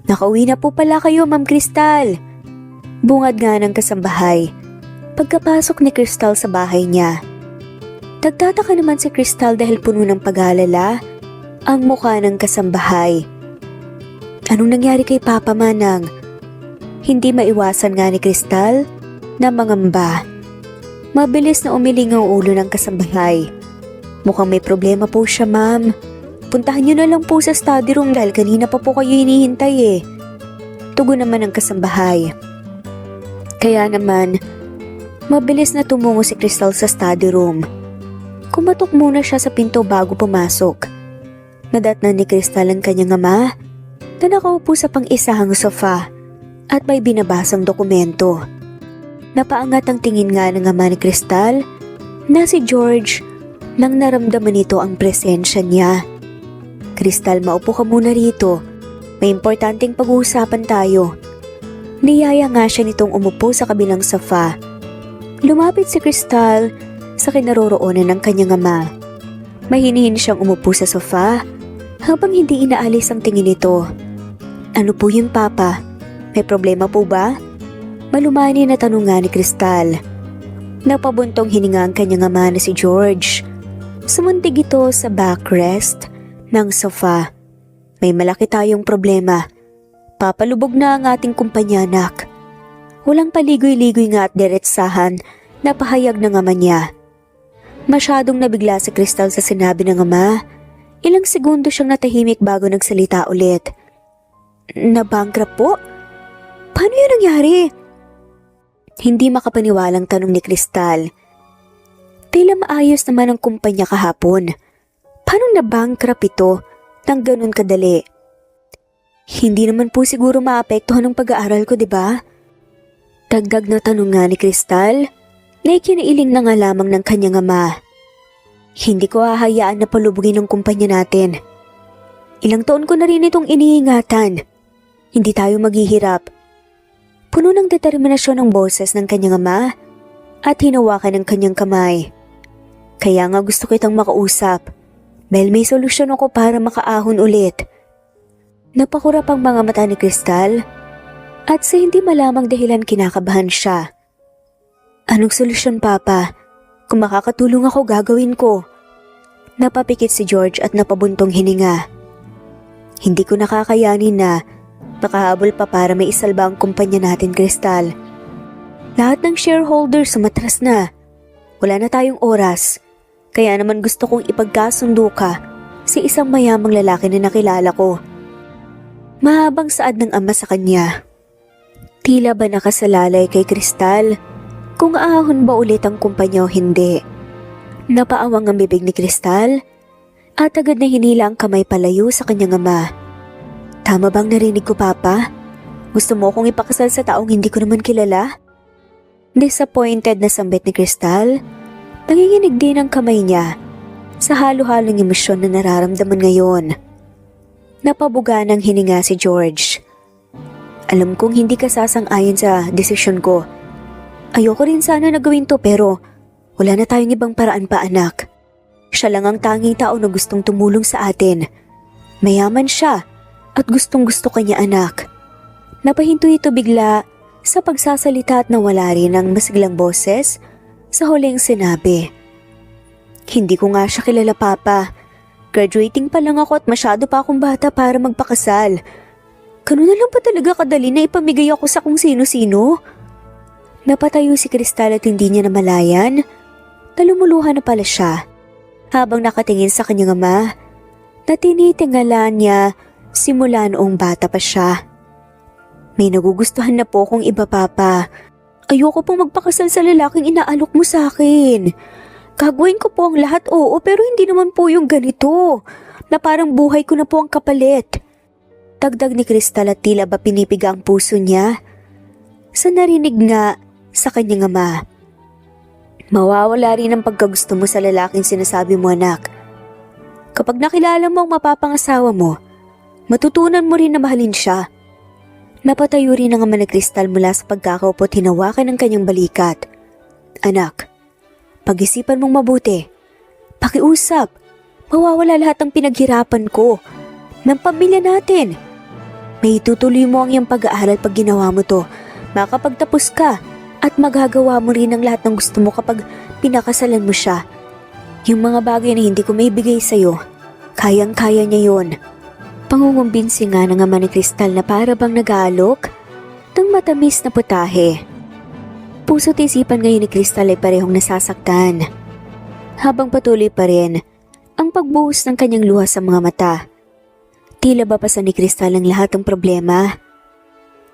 Nakauwi na po pala kayo, Ma'am Crystal. Bungad nga ng kasambahay pagkapasok ni Crystal sa bahay niya. Nagtataka naman si Crystal dahil puno ng pag-aalala ang mukha ng kasambahay. Anong nangyari kay Papa Manang? Hindi maiwasan nga ni Crystal na mangamba. Mabilis na umiling ang ulo ng kasambahay. Mukhang may problema po siya, ma'am. Puntahan niyo na lang po sa study room dahil kanina pa po kayo hinihintay eh. Tugon naman ang kasambahay. Kaya naman, mabilis na tumungo si Crystal sa study room. Kumatok muna siya sa pinto bago pumasok. Nadatnan ni Crystal ang kanyang ama na nakaupo sa pang-isahang sofa at may binabasang dokumento. Napaangat ang tingin nga ng ama ni Crystal na si George nang naramdaman nito ang presensya niya. Crystal, maupo ka muna rito. May importanteng pag-uusapan tayo. Niyaya nga siya nitong umupo sa kabilang sofa. Lumapit si Crystal sa kinaroroonan ng kanyang ama. Mahinihin siyang umupo sa sofa habang hindi inaalis ang tingin nito. Ano po yun, Papa? May problema po ba? Malumani na tanong nga ni Crystal. Napabuntong hininga ang kanyang ama na si George. Sumuntig ito sa backrest ng sofa. May malaki tayong problema. Papalubog na ang ating kumpanya, anak. Walang paligoy-ligoy nga at diretsahan na pahayag ng ama niya. Masyadong nabigla si Crystal sa sinabi ng ama. Ilang segundo siyang natahimik bago nagsalita ulit. Nabankrupt po? Paano yun nangyari? Hindi makapaniwalang tanong ni Crystal. Tila maayos naman ang kumpanya kahapon. Paano nabankrupt ito nang ganun kadali? Hindi naman po siguro maapektuhan ng pag-aaral ko, di ba? Dagdag na tanong nga ni Crystal na ikiniiling na nga lamang ng kanyang ama. Hindi ko hahayaan na palubugin ang kumpanya natin. Ilang taon ko na rin itong iniingatan. Hindi tayo maghihirap. Puno ng determinasyon ang boses ng kanyang ama at hinawakan ng kanyang kamay. Kaya nga gusto kitang makausap dahil may solusyon ako para makaahon ulit. Napakurap ang mga mata ni Crystal at sa hindi malamang dahilan kinakabahan siya. Anong solusyon, Papa? Kung makakatulong ako, gagawin ko. Napapikit si George at napabuntong hininga. Hindi ko nakakayanin na nakahabol pa para may isalba ang kumpanya natin, Crystal. Lahat ng shareholders sumatras na. Wala na tayong oras. Kaya naman gusto kong ipagkasundo ka sa isang mayamang lalaki na nakilala ko. Mahabang saad ng ama sa kanya. Tila ba nakasalalay kay Crystal kung aahon ba ulit ang kumpanya o hindi. Napaawang ang bibig ni Crystal at agad na hinila ang kamay palayo sa kanyang ama. Tama bang narinig ko, Papa? Gusto mo akong ipakasal sa taong hindi ko naman kilala? Disappointed na sambit ni Crystal. Nanginginig din ang kamay niya sa halo-halong emosyon na nararamdaman ngayon. Napabuga ng hininga si George. Alam kong hindi ka sasang-ayon sa desisyon ko. Ayoko rin sana na gawin to pero wala na tayong ibang paraan pa, anak. Siya lang ang tanging tao na gustong tumulong sa atin. Mayaman siya at gustong-gusto kanya, anak. Napahinto ito bigla sa pagsasalita at nawala rin ang masiglang boses sa huling sinabi. Hindi ko nga siya kilala, Papa. Graduating pa lang ako at masyado pa akong bata para magpakasal. Ganun na lang pa talaga kadali na ipamigay ako sa kung sino-sino? Napatayo si Crystal at hindi niya namalayan. Talumuluhan na pala siya habang nakatingin sa kanyang ama na tinitingala niya simula noong bata pa siya. May nagugustuhan na po akong iba, Papa. Ayoko pong magpakasal sa lalaking inaalok mo sa akin. Gagawin ko po ang lahat, oo, pero hindi naman po yung ganito na parang buhay ko na po ang kapalit. Dagdag ni Crystal at tila ba pinipiga ang puso niya sa narinig nga sa kanyang ama. Mawawala rin ang pagkagusto mo sa lalaking sinasabi mo, anak. Kapag nakilala mo ang mapapangasawa mo, matutunan mo rin na mahalin siya. Napatayo rin ang ama ni Crystal mula sa pagkakaupo at hinawakan ng kanyang balikat. Anak, pag-isipan mong mabuti. Pakiusap, mawawala lahat ng pinaghirapan ko, ng pamilya natin. May tutuloy mo ang iyong pag-aaral pag ginawa mo to. Makapagtapos ka at magagawa mo rin ang lahat ng gusto mo kapag pinakasalan mo siya. Yung mga bagay na hindi ko maibigay sa'yo, kayang-kaya niya yon. Pangungumbinsi nga ng ama ni Crystal na para bang nag-aalok ng matamis na putahe. Puso't isipan ngayon ni Crystal ay parehong nasasaktan. Habang patuloy pa rin ang pagbuhos ng kanyang luha sa mga mata. Tila ba pasan ni Crystal ang lahat ng problema?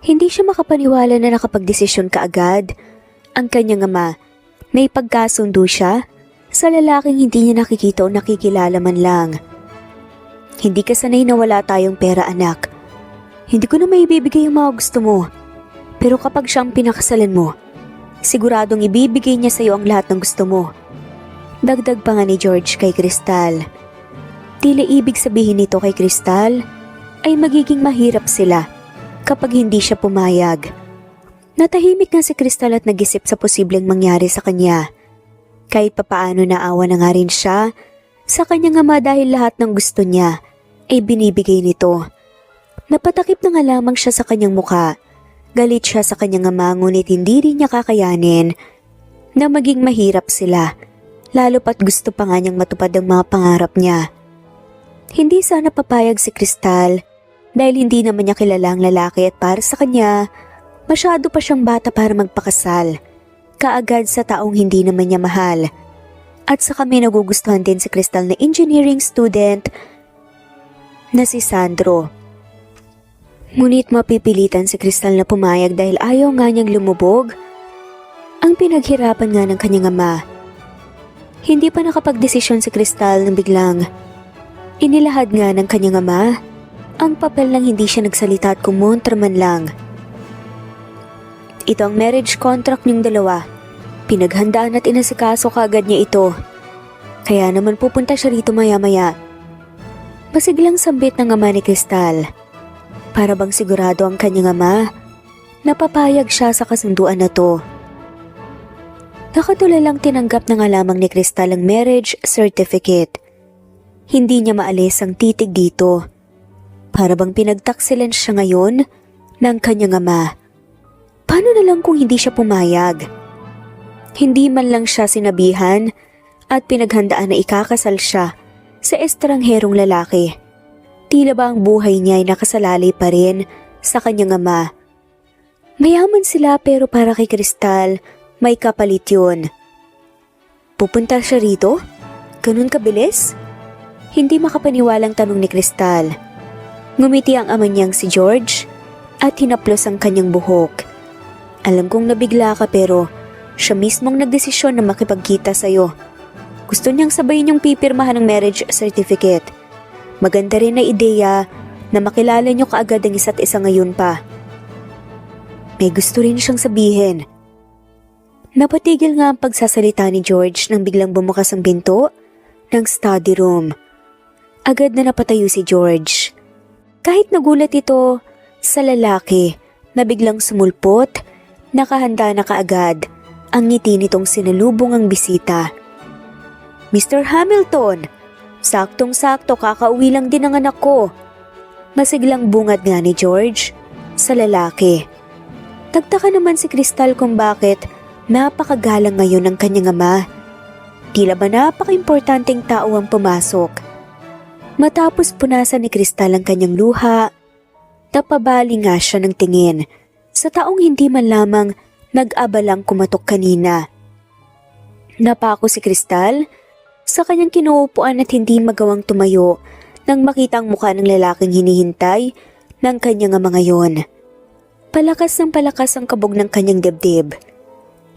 Hindi siya makapaniwala na nakapagdesisyon kaagad. Ang kanyang ama, may pagkasundo siya sa lalaking hindi niya nakikita o nakikilala man lang. Hindi ka sanay na wala tayong pera, anak. Hindi ko na maibibigay ang mga gusto mo. Pero kapag siya ang pinakasalan mo, siguradong ibibigay niya sa iyo ang lahat ng gusto mo. Dagdag pa nga ni George kay Crystal. Tila ibig sabihin nito kay Crystal ay magiging mahirap sila kapag hindi siya pumayag. Natahimik nga si Crystal at nag-isip sa posibleng mangyari sa kanya. Kahit papaano naawa na nga rin siya sa kanyang ama dahil lahat ng gusto niya ay binibigay nito. Napatakip na nga lamang siya sa kanyang muka. Galit siya sa kanyang ama ngunit hindi rin niya kakayanin na maging mahirap sila. Lalo pat gusto pa nga niyang matupad ang mga pangarap niya. Hindi sana papayag si Crystal dahil hindi naman niya kilala ang lalaki at para sa kanya, masyado pa siyang bata para magpakasal. Kaagad sa taong hindi naman niya mahal. At saka may nagugustuhan din si Crystal na engineering student na si Sandro. Ngunit mapipilitan si Crystal na pumayag dahil ayaw nga niyang lumubog ang pinaghirapan nga ng kanyang ama. Hindi pa nakapagdesisyon si Crystal nang biglang inilahad nga ng kanyang ama ang papel nang hindi siya nagsalita at kumontra man lang. Ito ang marriage contract niyong dalawa. Pinaghandaan at inasikaso kaagad niya ito. Kaya naman pupunta siya rito maya-maya. Masiglang sambit ng ama ni Crystal. Para bang sigurado ang kanyang ama na papayag siya sa kasunduan na to. Nakatulalang tinanggap na nga lamang ni Crystal ang marriage certificate. Hindi niya maalis ang titig dito. Para bang pinagtaksilan siya ngayon ng kanyang ama. Paano na lang kung hindi siya pumayag? Hindi man lang siya sinabihan at pinaghandaan na ikakasal siya sa estrangherong lalaki. Tila ba ang buhay niya ay nakasalalay pa rin sa kanyang ama. Mayaman sila pero para kay Crystal, may kapalit yun. Pupunta siya rito? Ganun kabilis? Hindi makapaniwalang tanong ni Crystal. Ngumiti ang ama niyang si George at hinaplos ang kanyang buhok. Alam kong nabigla ka pero siya mismong nagdesisyon na makipagkita sa'yo. Gusto niyang sabayin yung pipirmahan ng marriage certificate. Maganda rin na ideya na makilala niyo kaagad ang isa't isa ngayon pa. May gusto rin siyang sabihin. Napatigil nga ang pagsasalita ni George nang biglang bumukas ang pinto ng study room. Agad na napatayo si George. Kahit nagulat ito sa lalaki na biglang sumulpot, nakahanda na kaagad ang ngiti nitong sinalubong ang bisita. Mr. Hamilton, saktong-sakto kakauwi lang din ang anak ko. Masiglang bungad nga ni George sa lalaki. Tagtaka naman si Crystal kung bakit napakagalang ngayon ng kanyang ama. Tila ba napaka-importanteng tao ang pumasok. Matapos punasan ni Crystal ang kanyang luha, napabali nga siya ng tingin sa taong hindi man lamang nag-abalang kumatok kanina. Napako si Crystal sa kanyang kinuupuan at hindi magawang tumayo nang makita ang mukha ng lalaking hinihintay ng kanyang ama ngayon. Palakas ng palakas ang kabog ng kanyang dibdib.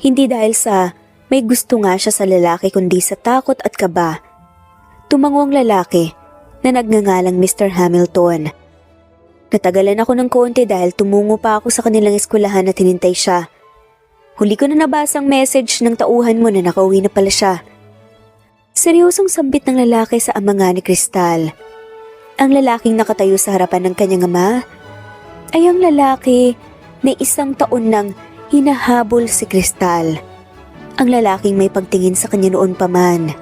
Hindi dahil sa may gusto nga siya sa lalaki kundi sa takot at kaba. Tumango ang lalaki na nagngangalang Mr. Hamilton. Natagalan ako ng konti dahil tumungo pa ako sa kanilang eskwelahan at hinintay siya. Huli ko na nabasa ang message ng tauhan mo na nakauwi na pala siya. Seryosong sambit ng lalaki sa ama nga ni Crystal. Ang lalaking nakatayo sa harapan ng kanyang ama ay ang lalaki na 1 taon nang hinahabol si Crystal. Ang lalaking may pagtingin sa kanya noon pa man.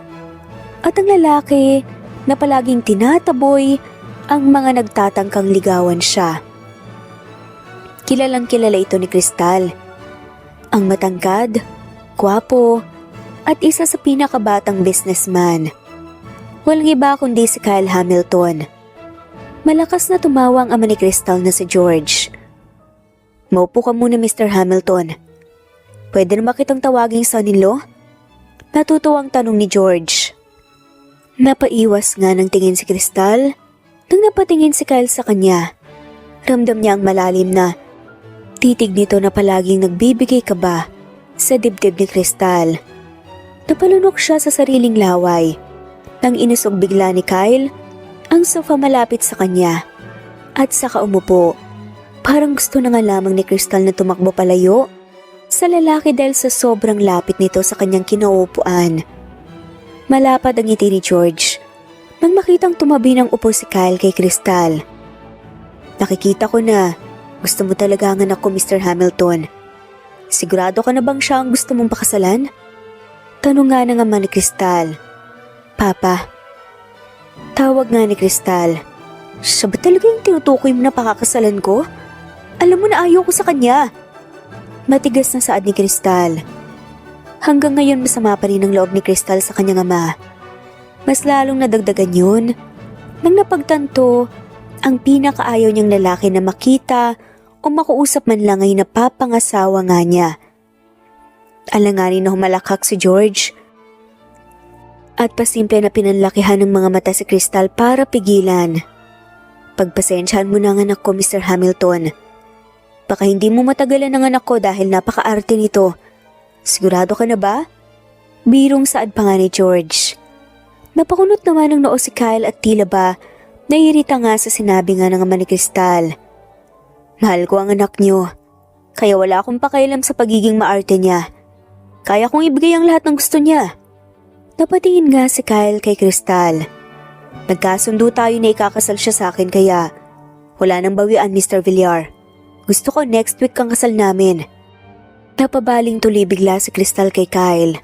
At ang lalaki na palaging tinataboy ang mga nagtatangkang ligawan siya. Kilalang kilala ito ni Crystal. Ang matangkad, gwapo, at isa sa pinakabatang businessman. Walang iba kundi si Kyle Hamilton. Malakas na tumawa ang ama ni Crystal na si George. "Maupo ka muna, Mr. Hamilton. Pwede na ba kitang tawaging son-in-law?" Natutuwang tanong ni George. Napaiwas nga ng tingin si Crystal nang napatingin si Kyle sa kanya. Ramdam niya ang malalim na titig nito na palaging nagbibigay kaba sa dibdib ni Crystal. Napalunok siya sa sariling laway nang inusog bigla ni Kyle ang sofa malapit sa kanya at saka umupo. Parang gusto na nga lamang ni Crystal na tumakbo palayo sa lalaki dahil sa sobrang lapit nito sa kanyang kinauupuan. Malapad ang ngiti ni George nang makitang tumabi ng upo si Kyle kay Crystal. "Nakikita ko na gusto mo talaga ang anak ko, Mr. Hamilton. Sigurado ka na bang siya ang gusto mong pakasalan?" Tanong nga ng ama ni Crystal. "Papa." Tawag nga ni Crystal. "Siya ba talaga yung tinutukoy mo na pakakasalan ko? Alam mo na ayaw ko sa kanya." Matigas na saad ni Crystal. Hanggang ngayon masama pa rin ang loob ni Crystal sa kanyang ama. Mas lalong nadagdagan yun nang napagtanto ang pinakaayaw niyang lalaki na makita o makausap man lang ay napapangasawa nga niya. Alanganin na humalakhak si George at pasimple na pinanlakihan ng mga mata si Crystal para pigilan. "Pagpasensyahan mo na ang anak ko, Mr. Hamilton. Baka hindi mo matagalan ang anak ko dahil napaka-arte nito. Sigurado ka na ba?" Birong saad pa nga ni George. Napakunot naman ng noo si Kyle at tila ba naiirita nga sa sinabi nga ng ama ni Crystal. "Mahal ko ang anak niyo, kaya wala akong pakialam sa pagiging maarte niya. Kaya kong ibigay ang lahat ng gusto niya." Napatingin nga si Kyle kay Crystal. "Nagkasundo tayo na ikakasal siya sa akin kaya wala nang bawian, Mr. Villar. Gusto ko next week kang kasal namin." Napabaling tuloy bigla si Crystal kay Kyle.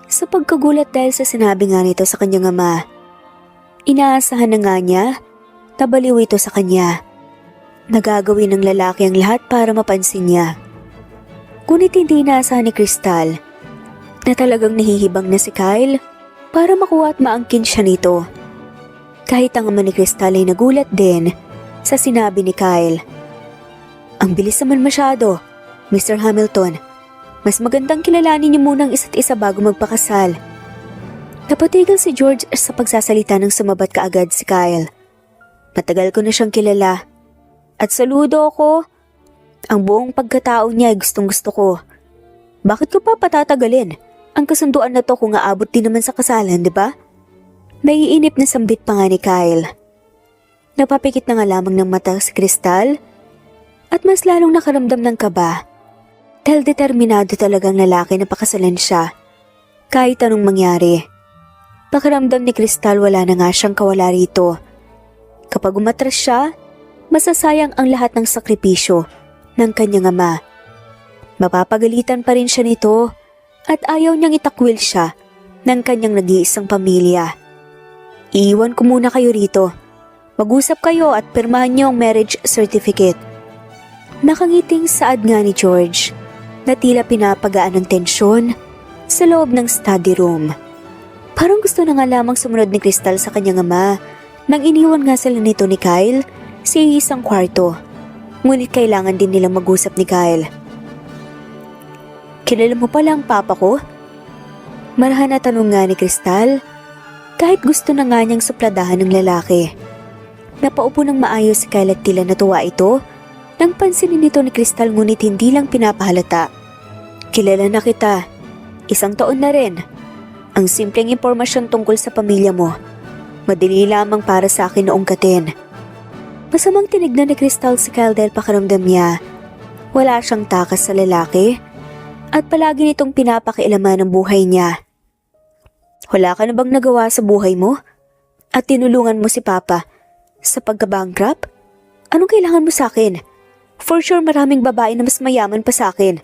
Sa pagkagulat dahil sa sinabi nga nito sa kanyang ama. Inaasahan na nga niya, nabaliw ito sa kanya. Nagagawin ng lalaki ang lahat para mapansin niya. Ngunit hindi inaasahan ni Crystal na talagang nahihibang na si Kyle para makuha at maangkin siya nito. Kahit ang ama ni Crystal ay nagulat din sa sinabi ni Kyle. "Ang bilis naman masyado, Mr. Hamilton. Mas magandang kilalanin niyo muna ang isa't isa bago magpakasal." Napatigil si George sa pagsasalita nang sumabat kaagad si Kyle. "Matagal ko na siyang kilala. At saludo ako. Ang buong pagkatao niya ay gustong gusto ko. Bakit ko pa patatagalin ang kasunduan na to kung aabot din naman sa kasalan, di ba?" Naiinip na sambit pa nga ni Kyle. Napapikit na nga lamang ng mata si Crystal at mas lalong nakaramdam ng kaba dahil determinado talagang lalaki na pakasalan siya kahit anong mangyari. Pakiramdam ni Crystal wala na nga siyang kawala rito. Kapag umatras siya, masasayang ang lahat ng sakripisyo ng kanyang ama. Mapapagalitan pa rin siya nito at ayaw niyang itakwil siya ng kanyang nag-iisang pamilya. "Iiwan ko muna kayo rito. Mag-usap kayo at pirmahan niyo ang marriage certificate." Nakangiting saad nga ni George na tila pinapagaan ng tensyon sa loob ng study room. Parang gusto na nga lamang sumunod ni Crystal sa kanyang ama nang iniwan nga sila nito ni Kyle sa isang kwarto. Ngunit kailangan din nilang mag-usap ni Kyle. "Kilala mo pala ang papa ko?" Marahan na tanong nga ni Crystal kahit gusto na nga niyang supladahan ng lalaki. Napaupo ng maayos si Kyle at tila natuwa ito nang pansinin nito ni Crystal ngunit hindi lang pinapahalata. "Kilala na kita. 1 taon na rin. Ang simpleng impormasyon tungkol sa pamilya mo. Madali lamang para sa akin noong katin." Masamang tinignan ni Crystal si Kyle dahil pakiramdam niya wala siyang takas sa lalaki at palagi nitong pinapakialaman ang buhay niya. "Wala ka na bang nagawa sa buhay mo? At tinulungan mo si Papa sa pagka-bankrupt? Anong kailangan mo sa akin? For sure maraming babae na mas mayaman pa sa akin.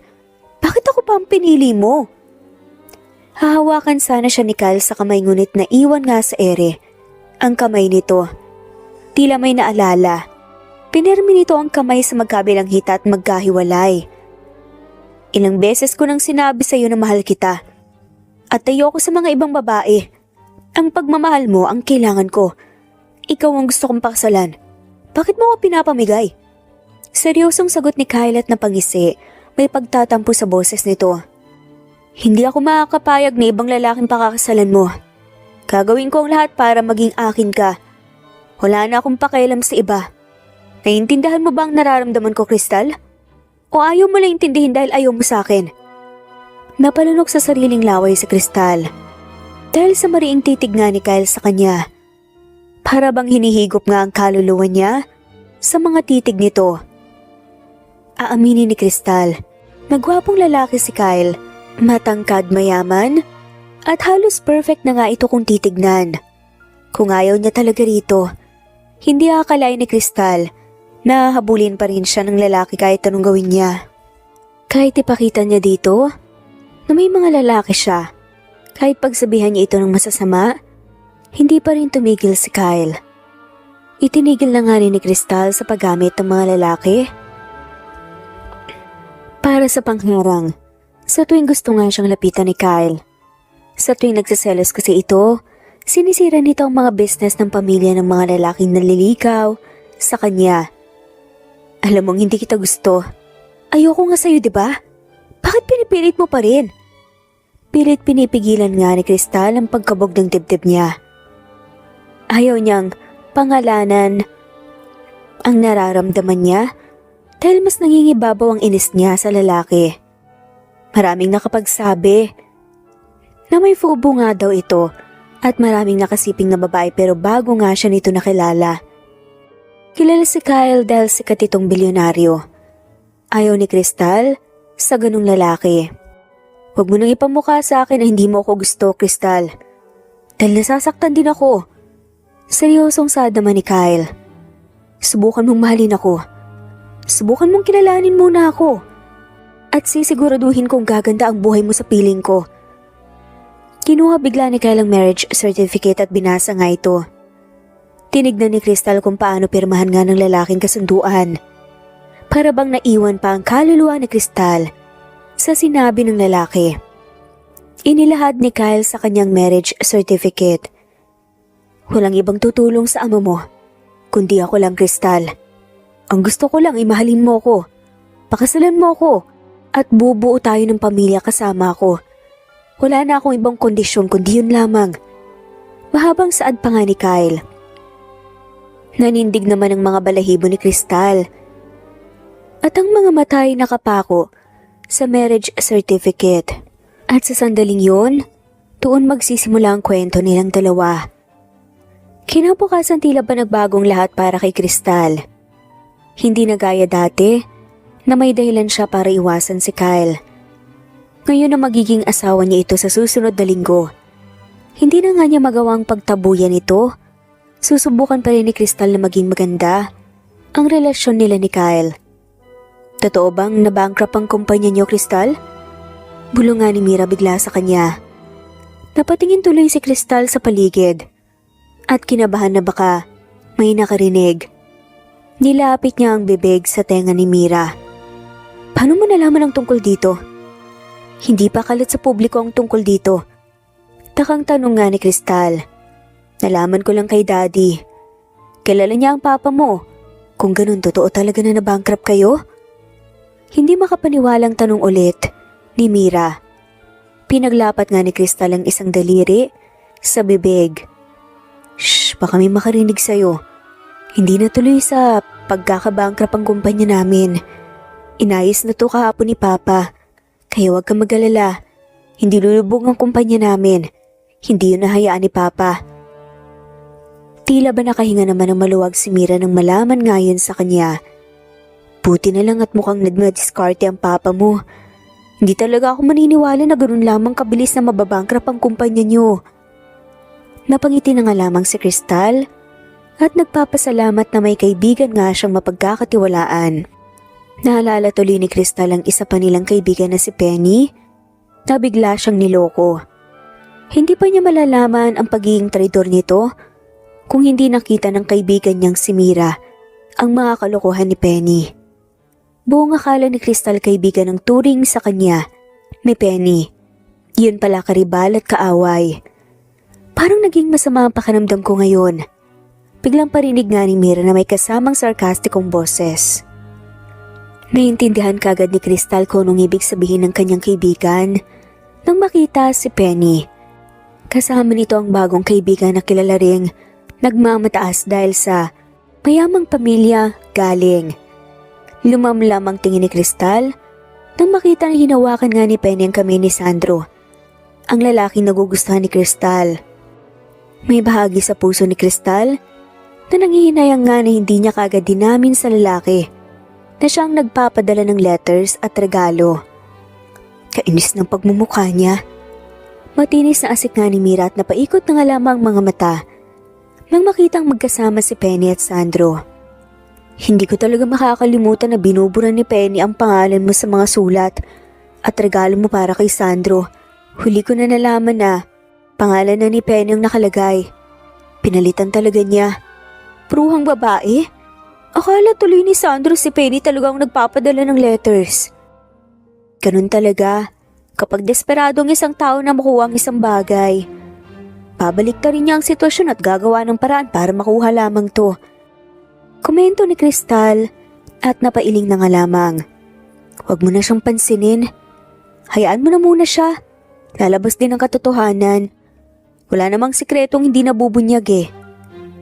Bakit ako pa ang pinili mo?" Hahawakan sana siya ni Kyle sa kamay ngunit naiwan nga sa ere ang kamay nito. Tila may naalala. Pinirmi nito ang kamay sa magkabilang hita at magkahiwalay. Ilang beses ko nang sinabi sa iyo na mahal kita. At ayoko sa mga ibang babae. Ang pagmamahal mo ang kailangan ko. Ikaw ang gusto kong pakasalan. Bakit mo ako pinapamigay? Seryosong sagot ni Kyle at napangisi. May pagtatampo sa boses nito. Hindi ako makakapayag na ibang lalaking pakakasalan mo. Gagawin ko ang lahat para maging akin ka. Wala na akong pakialam sa iba. Naiintindihan mo ba ang nararamdaman ko, Crystal? O ayaw mo lang intindihin dahil ayaw mo sa akin? Napalunok sa sariling laway si Crystal. Dahil sa mariing titig nga ni Kyle sa kanya. Para bang hinihigop nga ang kaluluwa niya sa mga titig nito. Aaminin ni Crystal, magwapong lalaki si Kyle. Matangkad, mayaman, at halos perfect na nga ito kung titignan. Kung ayaw niya talaga rito, hindi akalain ni Crystal na habulin pa rin siya ng lalaki kahit anong gawin niya. Kahit ipakita niya dito na may mga lalaki siya, kahit pagsabihan niya ito ng masasama, hindi pa rin tumigil si Kyle. Itinigil na nga rin ni Crystal sa paggamit ng mga lalaki para sa pangharang. Sa tuwing gusto nga siyang lapitan ni Kyle. Sa tuwing nagsiselos kasi ito, sinisira nito ang mga business ng pamilya ng mga lalaking naliligaw sa kanya. Alam mong hindi kita gusto. Ayoko nga sa'yo, di ba? Bakit pinipilit mo pa rin? Pilit pinipigilan nga ni Crystal ang pagkabog ng dibdib niya. Ayaw niyang pangalanan ang nararamdaman niya dahil mas nangingibabaw ang inis niya sa lalaki. Maraming nakapagsabi na may fubo nga daw ito at maraming nakasiping na babae pero bago nga siya nito nakilala. Kilala si Kyle dahil sikat itong bilyonaryo. Ayaw ni Crystal sa ganung lalaki. Huwag mo nang ipamukha sa akin na hindi mo ako gusto, Crystal. Dahil nasasaktan din ako. Seryosong sad naman ni Kyle. Subukan mong mahalin ako. Subukan mong kilalanin muna ako. At sisiguraduhin kong gaganda ang buhay mo sa piling ko. Kinuha bigla ni Kyle ang marriage certificate at binasa nga ito. Tinignan ni Crystal kung paano pirmahan nga ng lalaking kasunduan. Para bang naiwan pa ang kaluluwa ni Crystal sa sinabi ng lalaki. Inilahad ni Kyle sa kanyang marriage certificate. Walang ibang tutulong sa amo mo, kundi ako lang, Crystal. Ang gusto ko lang ay mahalin mo ko. Pakasalan mo ko. At bubuo tayo ng pamilya kasama ko. Wala na akong ibang kondisyon kundi yun lamang. Mahabang saad pa nga ni Kyle. Nanindig naman ang mga balahibo ni Crystal. At ang mga mata ay nakapako sa marriage certificate. At sa sandaling yun, doon magsisimula ang kwento nilang dalawa. Kinabukasan tila ba nagbagong lahat para kay Crystal. Hindi na gaya dati na may dahilan siya para iwasan si Kyle. Ngayon na magiging asawa niya ito sa susunod na linggo. Hindi na nga niya magawang pagtabuyan ito. Susubukan pa rin ni Crystal na maging maganda ang relasyon nila ni Kyle. Totoo bang nabankrupt ang kumpanya niyo, Crystal? Bulong nga ni Mira bigla sa kanya. Napatingin tuloy si Crystal sa paligid at kinabahan na baka may nakarinig. Nilapit niya ang bibig sa tenga ni Mira. Paano mo nalaman ang tungkol dito? Hindi pa kalat sa publiko ang tungkol dito. Takang tanong nga ni Crystal. Nalaman ko lang kay Daddy. Kilala niya ang papa mo. Kung ganun totoo talaga na nabankrupt kayo? Hindi makapaniwalang tanong ulit ni Mira. Pinaglapat nga ni Crystal ang isang daliri sa bibig. Shh, baka may makarinig sa'yo. Hindi na tuloy sa pagkakabankrupt ang kumpanya namin. Inayos na to kahapon ni Papa. Kaya huwag kang mag-alala. Hindi lulubog ang kumpanya namin. Hindi yun nahayaan ni Papa. Tila ba nakahinga naman ang maluwag si Mira nang malaman nga yun sa kanya. Buti na lang at mukhang nagmadiskarte ang Papa mo. Hindi talaga ako maniniwala na ganoon lamang kabilis na mababankrupt ang kumpanya niyo. Napangiti na nga lamang si Crystal at nagpapasalamat na may kaibigan nga siyang mapagkakatiwalaan. Naalala tuloy ni Crystal ang isa pa nilang kaibigan na si Penny na bigla siyang niloko. Hindi pa niya malalaman ang pagiging traidor nito kung hindi nakita ng kaibigan niyang si Mira ang mga kalokohan ni Penny. Buong akala ni Crystal kaibigan ng turing sa kanya ni Penny. Yun pala karibal at kaaway. Parang naging masama ang pakiramdam ko ngayon. Biglang parinig nga ni Mira na may kasamang sarkastikong boses. Naiintindihan kagad ni Crystal kung anong ibig sabihin ng kanyang kaibigan nang makita si Penny. Kasama nito ang bagong kaibigan na kilala ring nagmamataas dahil sa mayamang pamilya galing. Lumamlam ang tingin ni Crystal nang makita na hinawakan nga ni Penny ang kamay ni Sandro, ang lalaking nagugustuhan ni Crystal. May bahagi sa puso ni Crystal na nanghihinayang nga na hindi niya kagad dinamin sa lalaki na siyang nagpapadala ng letters at regalo. Kainis ng pagmumukha niya. Matinis na asik nga ni Mira at napaikot na nga lamang mga mata nang makitang magkasama si Penny at Sandro. Hindi ko talaga makakalimutan na binubura ni Penny ang pangalan mo sa mga sulat at regalo mo para kay Sandro. Huli ko na nalaman na pangalan na ni Penny ang nakalagay. Pinalitan talaga niya. Pruhang babae? Akala tuloy ni Sandro si Penny talagang nagpapadala ng letters. Ganun talaga. Kapag desperado ang isang tao na makuha ang isang bagay, babalik rin niya ang sitwasyon at gagawa ng paraan para makuha lamang to. Komento ni Crystal at napailing na nga lamang. Huwag mo na siyang pansinin. Hayaan mo na muna siya. Lalabas din ang katotohanan. Wala namang sikretong hindi nabubunyag eh.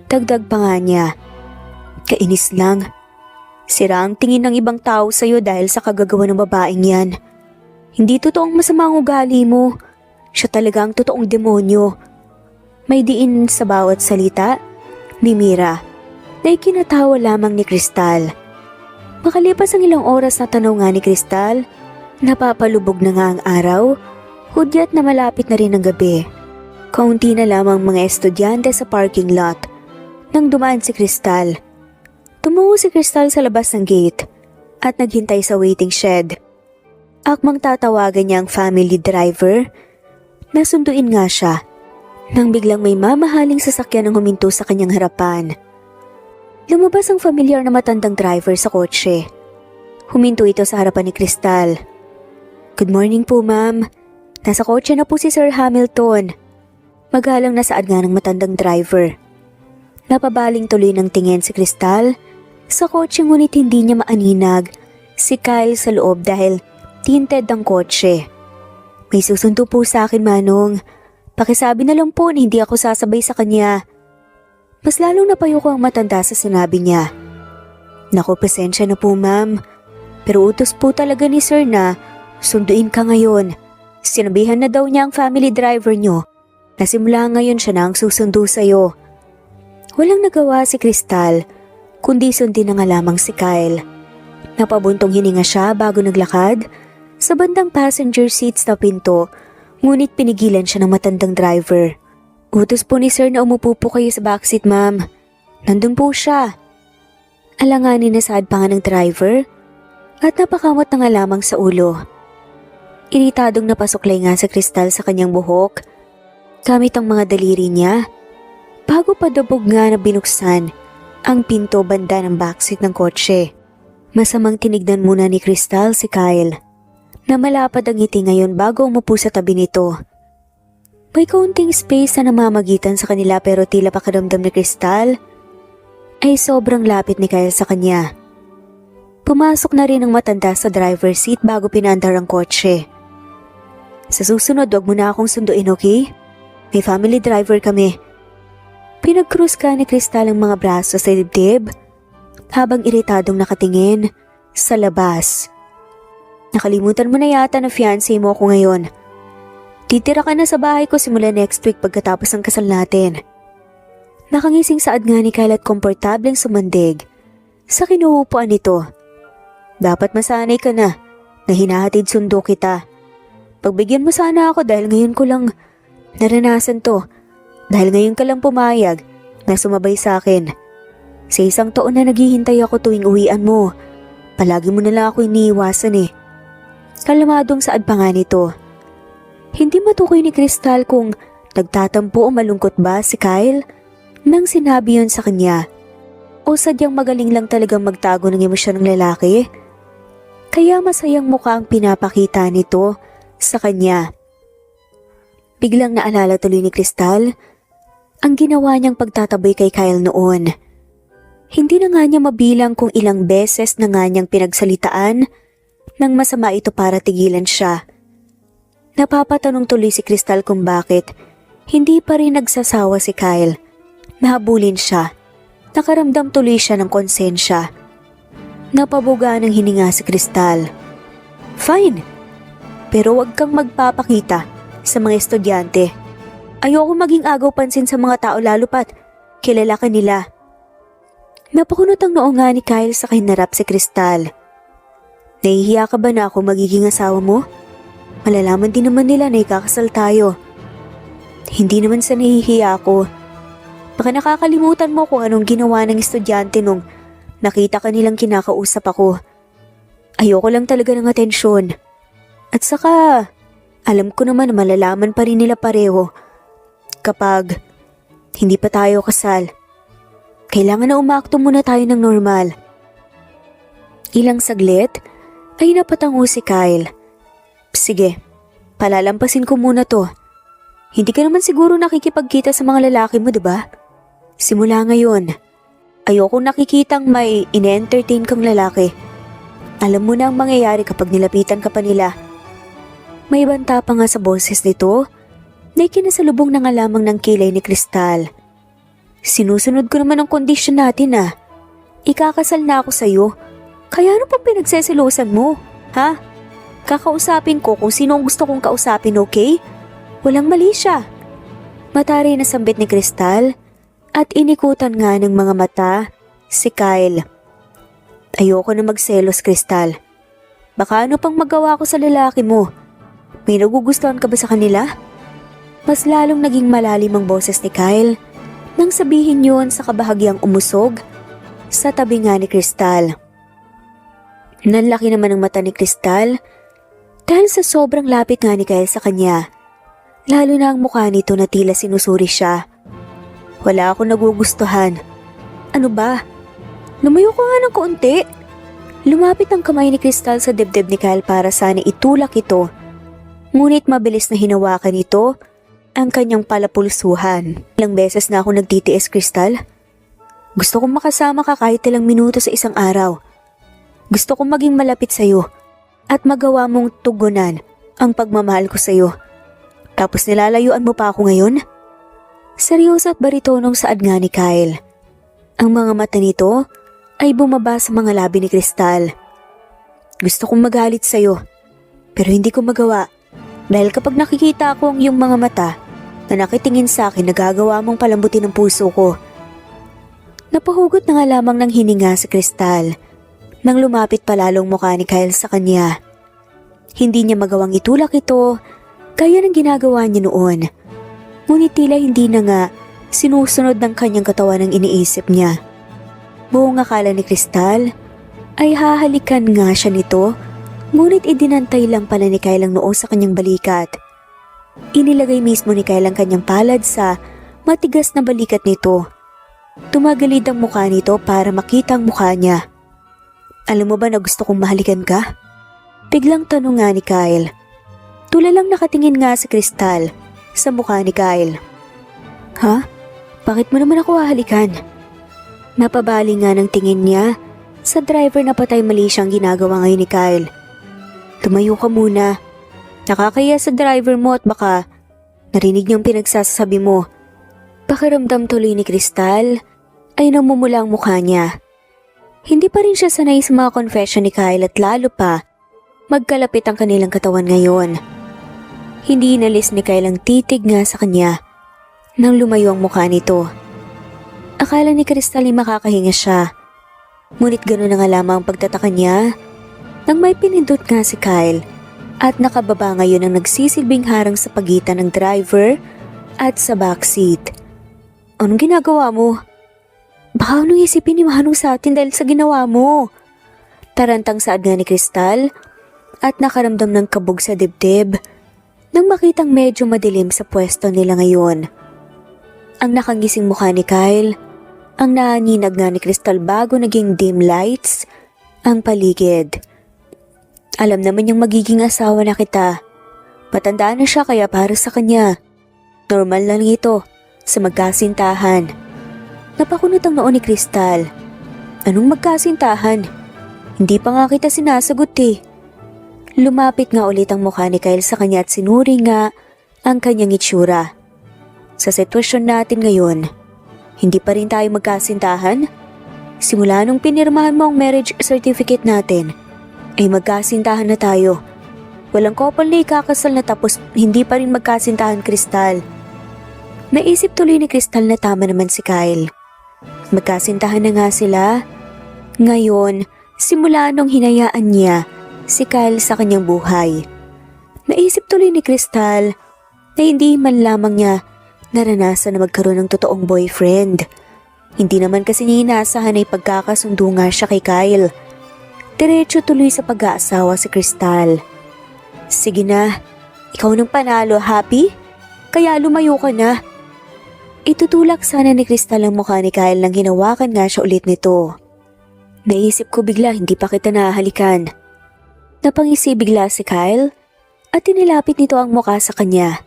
Dagdag pa nga niya. Kainis lang. Sira ang tingin ng ibang tao sa'yo dahil sa kagagawa ng babaeng yan. Hindi totoong masama ang ugali mo. Siya talaga ang totoong demonyo. May diin sa bawat salita ni Mira na ikinatawa lamang ni Crystal. Makalipas ang ilang oras na tanaw nga ni Crystal, napapalubog na nga ang araw, hudyat na malapit na rin ang gabi. Kaunti na lamang mga estudyante sa parking lot nang dumaan si Crystal. Tumungo si Crystal sa labas ng gate at naghintay sa waiting shed. Akmang tatawagan niya ang family driver na sunduin nga siya nang biglang may mamahaling sasakyan ang huminto sa kanyang harapan. Lumabas ang familiar na matandang driver sa kotse. Huminto ito sa harapan ni Crystal. Good morning po ma'am. Nasa kotse na po si Sir Hamilton. Magalang nasaad nga ng matandang driver. Napabaling tuloy ng tingin si Crystal sa kotse ngunit hindi niya maaninag si Kyle sa loob dahil tinted ang kotse. May susundo po sa akin manong. Pakisabi na lang po na hindi ako sasabay sa kanya. Mas lalong napayoko ang matanda sa sinabi niya. Naku, pasensya na po ma'am. Pero utos po talaga ni sir na sunduin ka ngayon. Sinabihan na daw niya ang family driver niyo na simula ngayon siya na ang susundo sa'yo. Walang nagawa si Crystal, kundi sundin na nga lamang si Kyle. Napabuntong hininga siya bago naglakad sa bandang passenger seats na pinto, ngunit pinigilan siya ng matandang driver. Utos po ni sir na umupo po kayo sa backseat ma'am. Nandun po siya. Alanganin na saad pa nga ng driver at napakamot na nga lamang sa ulo. Iritadong napasuklay nga sa Crystal sa kanyang buhok gamit ang mga daliri niya. Bago padabog nga na binuksan ang pinto banda ng backseat ng kotse. Masamang tinignan muna ni Crystal si Kyle na malapad ang ngiti ngayon bago umupo sa tabi nito. May kaunting space na namamagitan sa kanila pero tila pakiramdam ni Crystal ay sobrang lapit ni Kyle sa kanya. Pumasok na rin ang matanda sa driver's seat bago pinandar ang kotse. Sa susunod, wag mo na akong sunduin, okay? May family driver kami. Pinag-cruise ka ni Crystal ang mga braso sa dibdib habang iritadong nakatingin sa labas. Nakalimutan mo na yata na fiancé mo ako ngayon. Titira ka na sa bahay ko simula next week pagkatapos ng kasal natin. Nakangising saad nga ni Kyle at komportableng sumandig sa kinuupuan nito. Dapat masanay ka na hinahatid sundo kita. Pagbigyan mo sana ako dahil ngayon ko lang naranasan to. Dahil ngayon ka lang pumayag na sumabay sa akin. Sa isang taon na naghihintay ako tuwing uwian mo. Palagi mo na lang ako iniiwasan eh. Kalamadong saad pa nga nito. Hindi matukoy ni Crystal kung nagtatampo o malungkot ba si Kyle nang sinabi yon sa kanya. O sadyang magaling lang talagang magtago ng emosyon ng lalaki? Kaya masayang mukha ang pinapakita nito sa kanya. Biglang naalala tuloy ni Crystal ang ginawa niyang pagtataboy kay Kyle noon. Hindi na nga niya mabilang kung ilang beses na nga niyang pinagsalitaan nang masama ito para tigilan siya. Napapatanong tuloy si Crystal kung bakit hindi pa rin nagsasawa si Kyle. Nahabulin siya. Nakaramdam tuloy siya ng konsensya. Napabuga ng hininga si Crystal. Fine, pero wag kang magpapakita sa mga estudyante. Ayoko maging agaw pansin sa mga tao lalo pat kilala ka nila. Napakunot ang noo nga ni Kyle sa hinarap si Crystal. Nahihiya ka ba na ako magiging asawa mo? Malalaman din naman nila na ikakasal tayo. Hindi naman sa nahihiya ako. Baka nakakalimutan mo kung anong ginawa ng estudyante nung nakita ka nilang kinakausap ako. Ayoko lang talaga ng atensyon. At saka, alam ko naman na malalaman pa rin nila pareho kapag hindi pa tayo kasal. Kailangan na umakto muna tayo ng normal. Ilang saglit ay napatango si Kyle. Sige, palalampasin ko muna to. Hindi ka naman siguro nakikipagkita sa mga lalaki mo, diba? Simula ngayon, ayoko nakikitang may ine-entertain kang lalaki. Alam mo na ang mangyayari kapag nilapitan ka pa nila. May banta pa nga sa boses nito na ikinasalubong na nga lamang ng kilay ni Crystal. Sinusunod ko naman ang kondisyon natin ah. Ikakasal na ako sa'yo. Kaya ano pang pinagseselosan mo? Ha? Kakausapin ko kung sino ang gusto kong kausapin, okay? Walang mali siya. Matari na sambit ni Crystal at inikutan nga ng mga mata si Kyle. Ayoko na magselos, Crystal. Baka ano pang magawa ko sa lalaki mo? May nagugustuhan ka ba sa kanila? Mas lalong naging malalim ang boses ni Kyle nang sabihin yun sa kabahagyang umusog sa tabi nga ni Crystal. Nanlaki naman ang mata ni Crystal dahil sa sobrang lapit nga ni Kyle sa kanya. Lalo na ang mukha nito na tila sinusuri siya. Wala akong nagugustuhan. Ano ba? Lumayo ko nga ng kaunti. Lumapit ang kamay ni Crystal sa dibdib ni Kyle para sana itulak ito. Ngunit mabilis na hinawakan nito ang kanyang palapulsuhan. Ilang beses na ako nagtitiis, Crystal. Gusto kong makasama ka kahit ilang minuto sa isang araw. Gusto kong maging malapit sa'yo at magawa mong tugunan ang pagmamahal ko sa'yo. Tapos nilalayuan mo pa ako ngayon? Seryoso at baritonong saad nga ni Kyle. Ang mga mata nito ay bumaba sa mga labi ni Crystal. Gusto kong magalit sa'yo, pero hindi ko magawa dahil kapag nakikita ko ang iyong mga mata na nakitingin sa akin, nagagawa mong palambutin ang puso ko. Napahugot na nga lamang ng hininga si Crystal nang lumapit palalong mukha ni Kyle sa kanya. Hindi niya magawang itulak ito gaya ng ginagawa niya noon. Ngunit tila hindi na nga sinusunod ng kanyang katawan ang iniisip niya. Buong akala ni Crystal ay hahalikan nga siya nito, ngunit idinantay lang pala ni Kyle ang noo sa kanyang balikat. Inilagay mismo ni Kyle ang kanyang palad sa matigas na balikat nito. Tumagalid ang mukha nito para makita ang mukha niya. Alam mo ba na gusto kong mahalikan ka? Biglang tanong nga ni Kyle. Tulalang nakatingin nga si Crystal sa mukha ni Kyle. Ha? Bakit mo naman ako hahalikan? Napabali nga ng tingin niya sa driver na patay mali siyang ginagawa ngayon ni Kyle. Tumayo ka muna. Nakakaya sa driver mo at baka narinig niyang pinagsasabi mo. Pakiramdam tuloy ni Crystal ay namumula ang mukha niya. Hindi pa rin siya sanay sa mga confession ni Kyle at lalo pa magkalapit ang kanilang katawan ngayon. Hindi inalis ni Kyle ang titig nga sa kanya nang lumayo ang mukha nito. Akala ni Crystal ay makakahinga siya. Ngunit gano'n na nga lamang ang pagtataka niya nang may pinindot nga si Kyle at nakababa ngayon ang nagsisilbing harang sa pagitan ng driver at sa backseat. Anong ginagawa mo? Baka anong isipin ni Manong sa atin dahil sa ginawa mo? Tarantang saad nga ni Crystal at nakaramdam ng kabog sa dibdib nang makitang medyo madilim sa pwesto nila ngayon. Ang nakangising mukha ni Kyle Ang naaninag nga ni Crystal bago naging dim lights ang paligid. Alam naman yung magiging asawa na kita. Matanda na siya kaya para sa kanya. Normal lang ito sa magkasintahan. Napakunot ang noo ni Crystal. Anong magkasintahan? Hindi pa nga kita sinasagot eh. Lumapit nga ulit ang mukha ni Kyle sa kanya at sinuri nga ang kanyang itsura. Sa sitwasyon natin ngayon, hindi pa rin tayo magkasintahan? Simula nung pinirmahan mo ang marriage certificate natin, ay magkasintahan na tayo. Walang couple na ikakasal na tapos hindi pa rin magkasintahan, Crystal. Naisip tuloy ni Crystal na tama naman si Kyle. Magkasintahan na nga sila. Ngayon, simula nung hinayaan niya si Kyle sa kanyang buhay. Naisip tuloy ni Crystal na hindi man lamang niya naranasan na magkaroon ng totoong boyfriend. Hindi naman kasi niya inaasahan ay pagkakasundo nga siya kay Kyle. Diretso tuloy sa pag-aasawa si Crystal. Sige na, ikaw nang panalo, happy? Kaya lumayo ka na. Itutulak sana ni Crystal ang mukha ni Kyle nang hinawakan nga siya ulit nito. Naisip ko bigla hindi pa kita nahahalikan. Napangisi bigla si Kyle at tinilapit nito ang mukha sa kanya.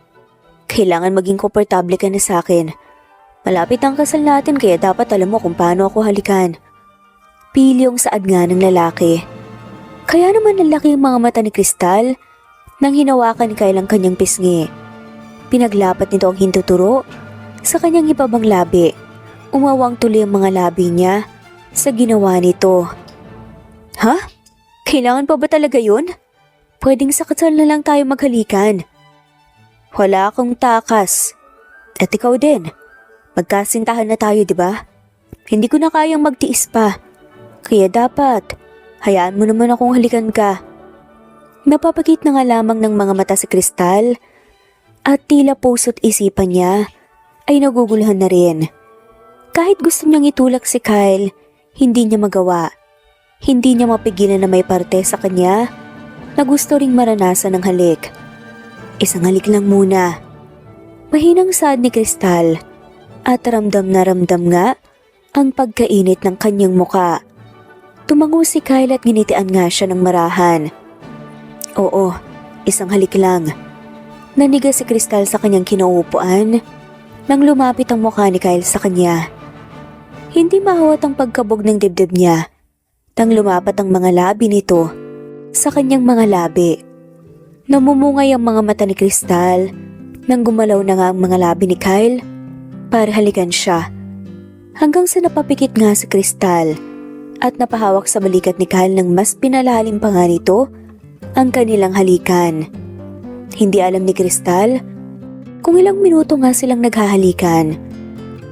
Kailangan maging komportable ka na sa akin. Malapit ang kasal natin kaya dapat alam mo kung paano ako halikan. Pilyong saad nga ng lalaki. Kaya naman lalaki ang mga mata ni Crystal nang hinawakan ni Kyle ang kanyang pisngi. Pinaglapat nito ang hintuturo sa kanyang ibabang labi. Umawang tuloy ang mga labi niya sa ginawa nito. Ha? Kailangan pa ba talaga yun? Pwedeng sa kasal na lang tayo maghalikan. Wala akong takas. At ikaw din. Magkasintahan na tayo, di ba? Hindi ko na kayang magtiis pa. Kaya dapat, hayaan mo naman akong halikan ka. Napapakit na nga lamang ng mga mata si Crystal at tila puso't isipan niya ay naguguluhan na rin. Kahit gusto niyang itulak si Kyle, hindi niya magawa. Hindi niya mapigilan na may parte sa kanya na gusto ring maranasan ng halik. Isang halik lang muna. Mahinang saad ni Crystal at ramdam na ramdam nga ang pagkainit ng kanyang muka. Tumango si Kyle at ginitian nga siya ng marahan. Oo, isang halik lang. Naniga si Crystal sa kanyang kinauupuan nang lumapit ang mukha ni Kyle sa kanya. Hindi mahawat ang pagkabog ng dibdib niya nang lumapat ang mga labi nito sa kanyang mga labi. Namumungay ang mga mata ni Crystal nang gumalaw na nga ang mga labi ni Kyle para halikan siya. Hanggang sa napapikit nga si Crystal at napahawak sa balikat ni Kyle nang mas pinalalim pa nga nito ang kanilang halikan. Hindi alam ni Crystal kung ilang minuto nga silang naghahalikan.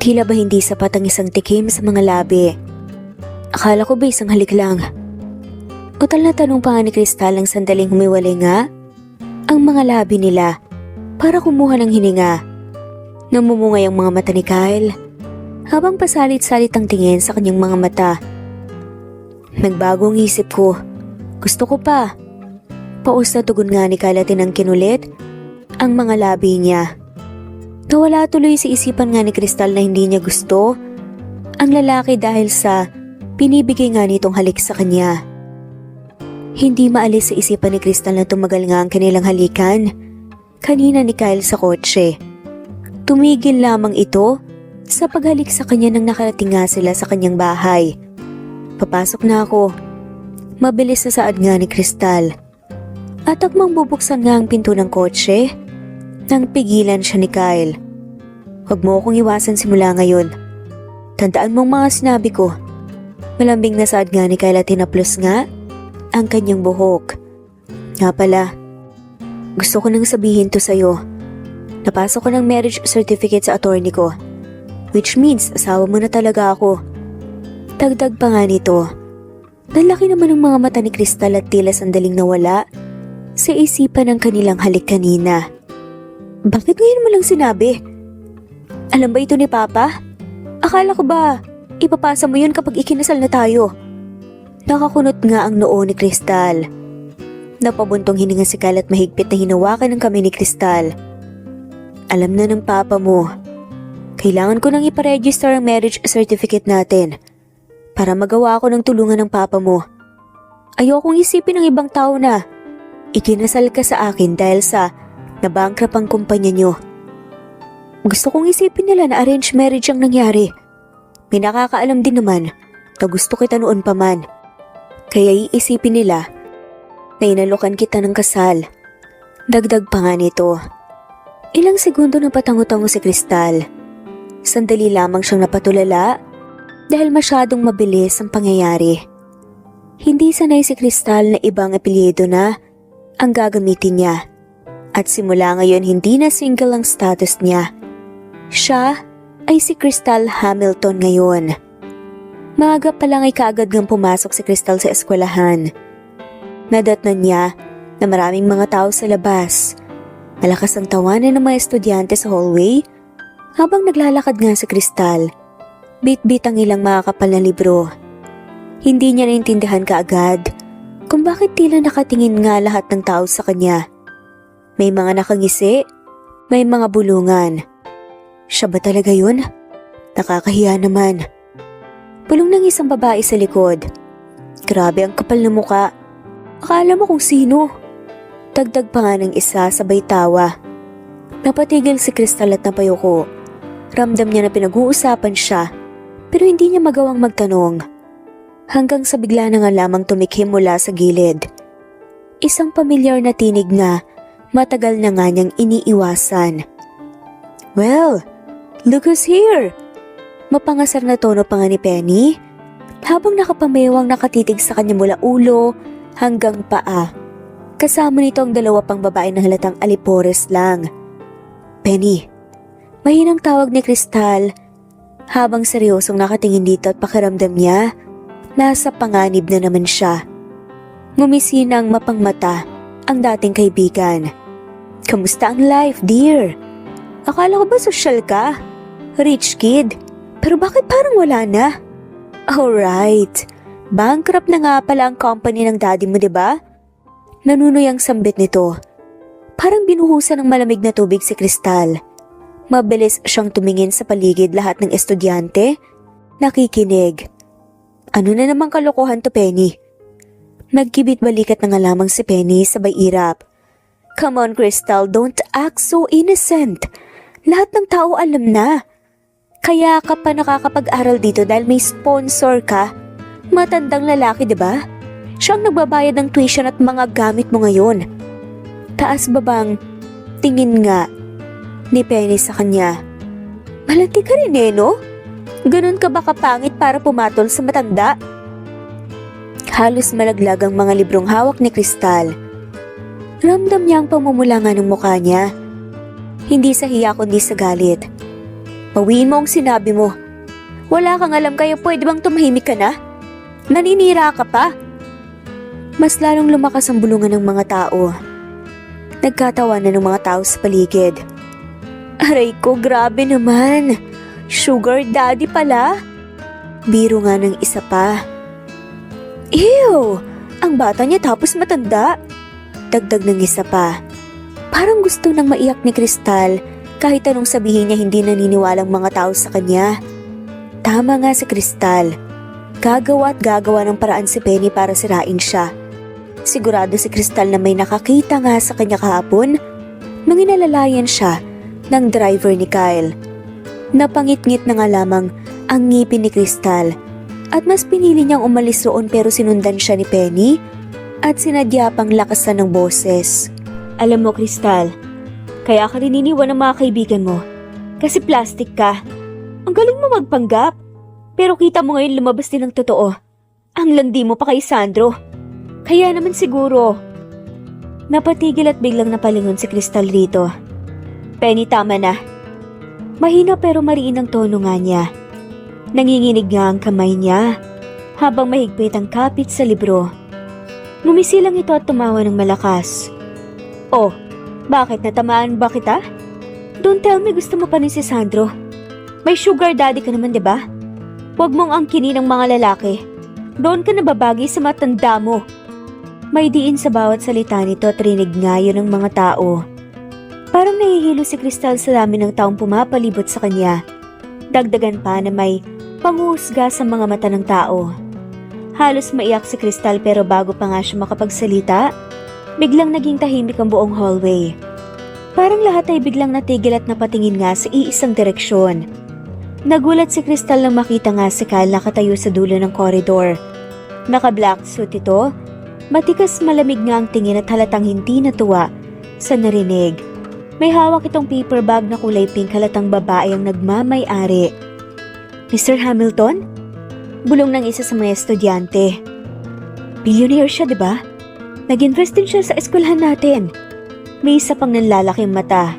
Tila ba hindi sapat ang isang tikim sa mga labi? Akala ko ba isang halik lang? Utal na tanong pa nga ni Crystal nang sandaling humiwalay nga ang mga labi nila para kumuha ng hininga. Namumungay ang mga mata ni Kyle habang pasalit-salit ang tingin sa kanyang mga mata. Nagbago ang isip ko. Gusto ko pa. Paus na tugon nga ni Kyle at kinulit ang mga labi niya. Nawala tuloy sa isipan nga ni Crystal na hindi niya gusto ang lalaki dahil sa pinibigay nga nitong halik sa kanya. Hindi maalis sa isipan ni Crystal na tumagal nga ang kanilang halikan kanina ni Kyle sa kotse. Tumigil lamang ito sa paghalik sa kanya nang nakarating nga sila sa kanyang bahay. Papasok na ako. Mabilis na saad nga ni Crystal. At akmang bubuksan nga ang pinto ng kotse nang pigilan siya ni Kyle. Huwag mo akong iwasan simula ngayon. Tandaan mong mga sinabi ko. Malambing na saad nga ni Kyle at tinaplos nga ang kanyang buhok. Nga pala, gusto ko nang sabihin to sa'yo. Napasok ko ng marriage certificate sa attorney ko. Which means asawa mo na talaga ako. Dagdag pa nga nito. Nalaki naman ang mga mata ni Crystal at tila sandaling nawala sa isipan ng kanilang halik kanina. Bakit ngayon mo lang sinabi? Alam ba ito ni Papa? Akala ko ba ipapasa mo yun kapag ikinasal na tayo? Nakakunot nga ang noo ni Crystal. Napabuntong hininga si Kyle at mahigpit na hinawakan ng kamay ni Crystal. Alam na ng papa mo. Kailangan ko nang iparegister ang marriage certificate natin para magawa ako ng tulungan ng papa mo. Ayokong isipin ng ibang tao na ikinasal ka sa akin dahil sa nabankrupt ang kumpanya nyo. Gusto kong isipin nila na arranged marriage ang nangyari. May nakakaalam din naman na gusto kita noon pa man. Kaya iisipin nila na inalokan kita ng kasal. Dagdag pa nga nito. Ilang segundo na patango-tango si Crystal. Sandali lamang siyang napatulala dahil masyadong mabilis ang pangyayari. Hindi sanay si Crystal na ibang apelyido na ang gagamitin niya. At simula ngayon hindi na single ang status niya. Siya ay si Crystal Hamilton ngayon. Maaga pa lang ay kaagad ngang pumasok si Crystal sa eskwelahan. Nadatnan niya na maraming mga tao sa labas. Malakas ang tawanan ng mga estudyante sa hallway habang naglalakad nga si Crystal. Bit-bit ang ilang makakapal na libro. Hindi niya naintindihan kaagad kung bakit tila nakatingin nga lahat ng tao sa kanya. May mga nakangisi, may mga bulungan. Siya ba talaga yun? Nakakahiya naman. Pulong ng isang babae sa likod. Grabe ang kapal na muka. Akala mo kung sino? Dagdag pa nga ng isa sabay tawa. Napatigil si Crystal at napayuko. Ramdam niya na pinag-uusapan siya pero hindi niya magawang magtanong. Hanggang sa bigla na nga lamang tumikhim mula sa gilid. Isang pamilyar na tinig na matagal na nga niyang iniiwasan. Well, look who's here! Mapangasar na tono pa nga ni Penny habang nakapamewang nakatitig sa kanya mula ulo hanggang paa. Kasama nito ang dalawa pang babae na halatang alipores lang. Penny, mahinang tawag ni Crystal habang seryosong nakatingin dito at pakiramdam niya nasa panganib na naman siya. Ngumisi ng mapangmata ang dating kaibigan. Kamusta ang life, dear? Akala ko ba sosyal ka? Rich kid? Pero bakit parang wala na? Alright. Bankrupt na nga pala ang company ng daddy mo, diba? Nanunoy ang sambit nito. Parang binuhusan ng malamig na tubig si Crystal. Mabilis siyang tumingin sa paligid lahat ng estudyante. Nakikinig. Ano na namang kalokohan to, Penny? Nagkibit balikat na nga lamang si Penny sabay irap. Come on, Crystal, don't act so innocent. Lahat ng tao alam na. Kaya ka pa nakakapag-aral dito dahil may sponsor ka. Matandang lalaki, diba? Siyang nagbabayad ng tuition at mga gamit mo ngayon. Taas babang tingin nga ni Penny sa kanya. Malati ka rin eh, no? Ganun ka ba kapangit para pumatol sa matanda? Halos malaglag ang mga librong hawak ni Crystal. Ramdam niya ang pamumula nga ng mukha niya. Hindi sa hiya kundi sa galit. Bawiin mo ang sinabi mo. Wala kang alam kaya pwede bang tumahimik ka na? Naninira ka pa? Mas lalong lumakas ang bulungan ng mga tao. Nagkatawanan ng mga tao sa paligid. Aray ko, grabe naman. Sugar daddy pala? Biro nga ng isa pa. Ew! Ang bata niya tapos matanda. Dagdag ng isa pa. Parang gusto nang maiyak ni Crystal kahit anong sabihin niya hindi naniniwalang mga tao sa kanya. Tama nga si Crystal. Gagawa at gagawa ng paraan si Penny para sirain siya. Sigurado si Crystal na may nakakita nga sa kanya kahapon nang inalalayan siya ng driver ni Kyle. Napangit-ngit na nga lamang ang ngipin ni Crystal at mas pinili niyang umalis roon pero sinundan siya ni Penny at sinadya pang lakasan ng boses. Alam mo, Crystal, kaya ka rin iniwan ng mga kaibigan mo kasi plastic ka. Ang galing mo magpanggap pero kita mo ngayon lumabas din ang totoo. Ang landi mo pa kay Sandro. Kaya naman siguro. Napatigil at biglang napalingon si Crystal rito. Penny, tama na. Mahina pero mariin ang tono nga niya. Nanginginig nga ang kamay niya habang mahigpit ang kapit sa libro. Ngumisi lang ito at tumawa ng malakas. Oh, bakit natamaan ba kita? Don't tell me gusto mo pa rin si Sandro. May sugar daddy ka naman, diba? Huwag mong angkinin ng mga lalaki. Doon ka nababagi sa matanda mo. May diin sa bawat salita nito at rinig nga yun ng mga tao. Parang nahihilo si Crystal sa dami ng taong pumapalibot sa kanya. Dagdagan pa na may panghuhusga sa mga mata ng tao. Halos maiyak si Crystal pero bago pa nga siya makapagsalita, biglang naging tahimik ang buong hallway. Parang lahat ay biglang natigil at napatingin nga sa iisang direksyon. Nagulat si Crystal nang makita nga si Kyle nakatayo sa dulo ng koridor. Naka-black suit ito, matikas malamig nga ang tingin at halatang hindi natuwa sa narinig. May hawak itong paper bag na kulay pink, halatang babae ang nagmamay-ari. Mr. Hamilton? Bulong ng isa sa mga estudyante. Billionaire siya, di ba? Nag-invest din siya sa eskwelahan natin. May isa pang nanlalaking mata.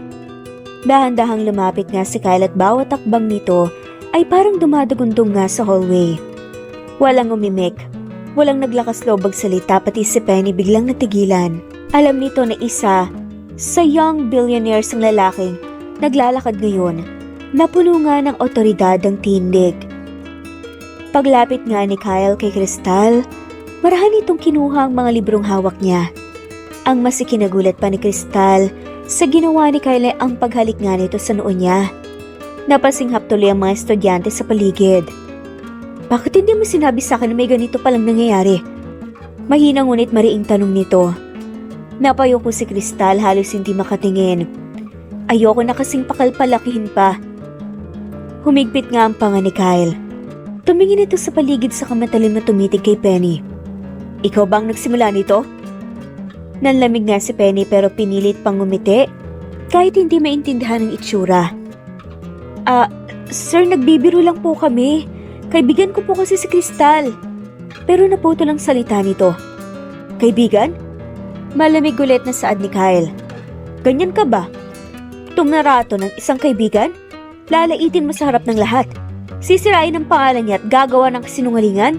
Dahan-dahang lumapit nga si Kyle at bawat takbang nito ay parang dumadagundong nga sa hallway. Walang umimik, walang naglakas loob magsalita, pati si Penny biglang natigilan. Alam nito na isa sa young billionaires ang lalaking naglalakad ngayon na puno nga ng otoridad ang tindig. Paglapit nga ni Kyle kay Crystal, marahan itong kinuha ang mga librong hawak niya. Ang mas ikinagulat pa ni Crystal sa ginawa ni Kyle ay ang paghalik nga nito sa noo niya. Napasinghap tuloy ang mga estudyante sa paligid. Bakit hindi mo sinabi sa akin na may ganito palang nangyayari? Mahina ngunit mariing tanong nito. Napayoko si Crystal, halos hindi makatingin. Ayoko na kasing pakalpalakihin pa. Humigpit nga ang panga ni Kyle. Tumingin ito sa paligid sa kamatalim na tumitig kay Penny. Ikaw bang nagsimula nito? Nanlamig nga si Penny pero pinilit pang ngumiti kahit hindi maintindihan ang itsura. Sir, nagbibiro lang po kami. Kaibigan ko po kasi si Crystal. Pero naputol ang salita nito. Kaibigan? Malamig ulit na saad ni Kyle. Ganyan ka ba? Tumnarato ng isang kaibigan? Lalaitin mo sa harap ng lahat. Sisirain ang pangalan niya at gagawa ng kasinungalingan?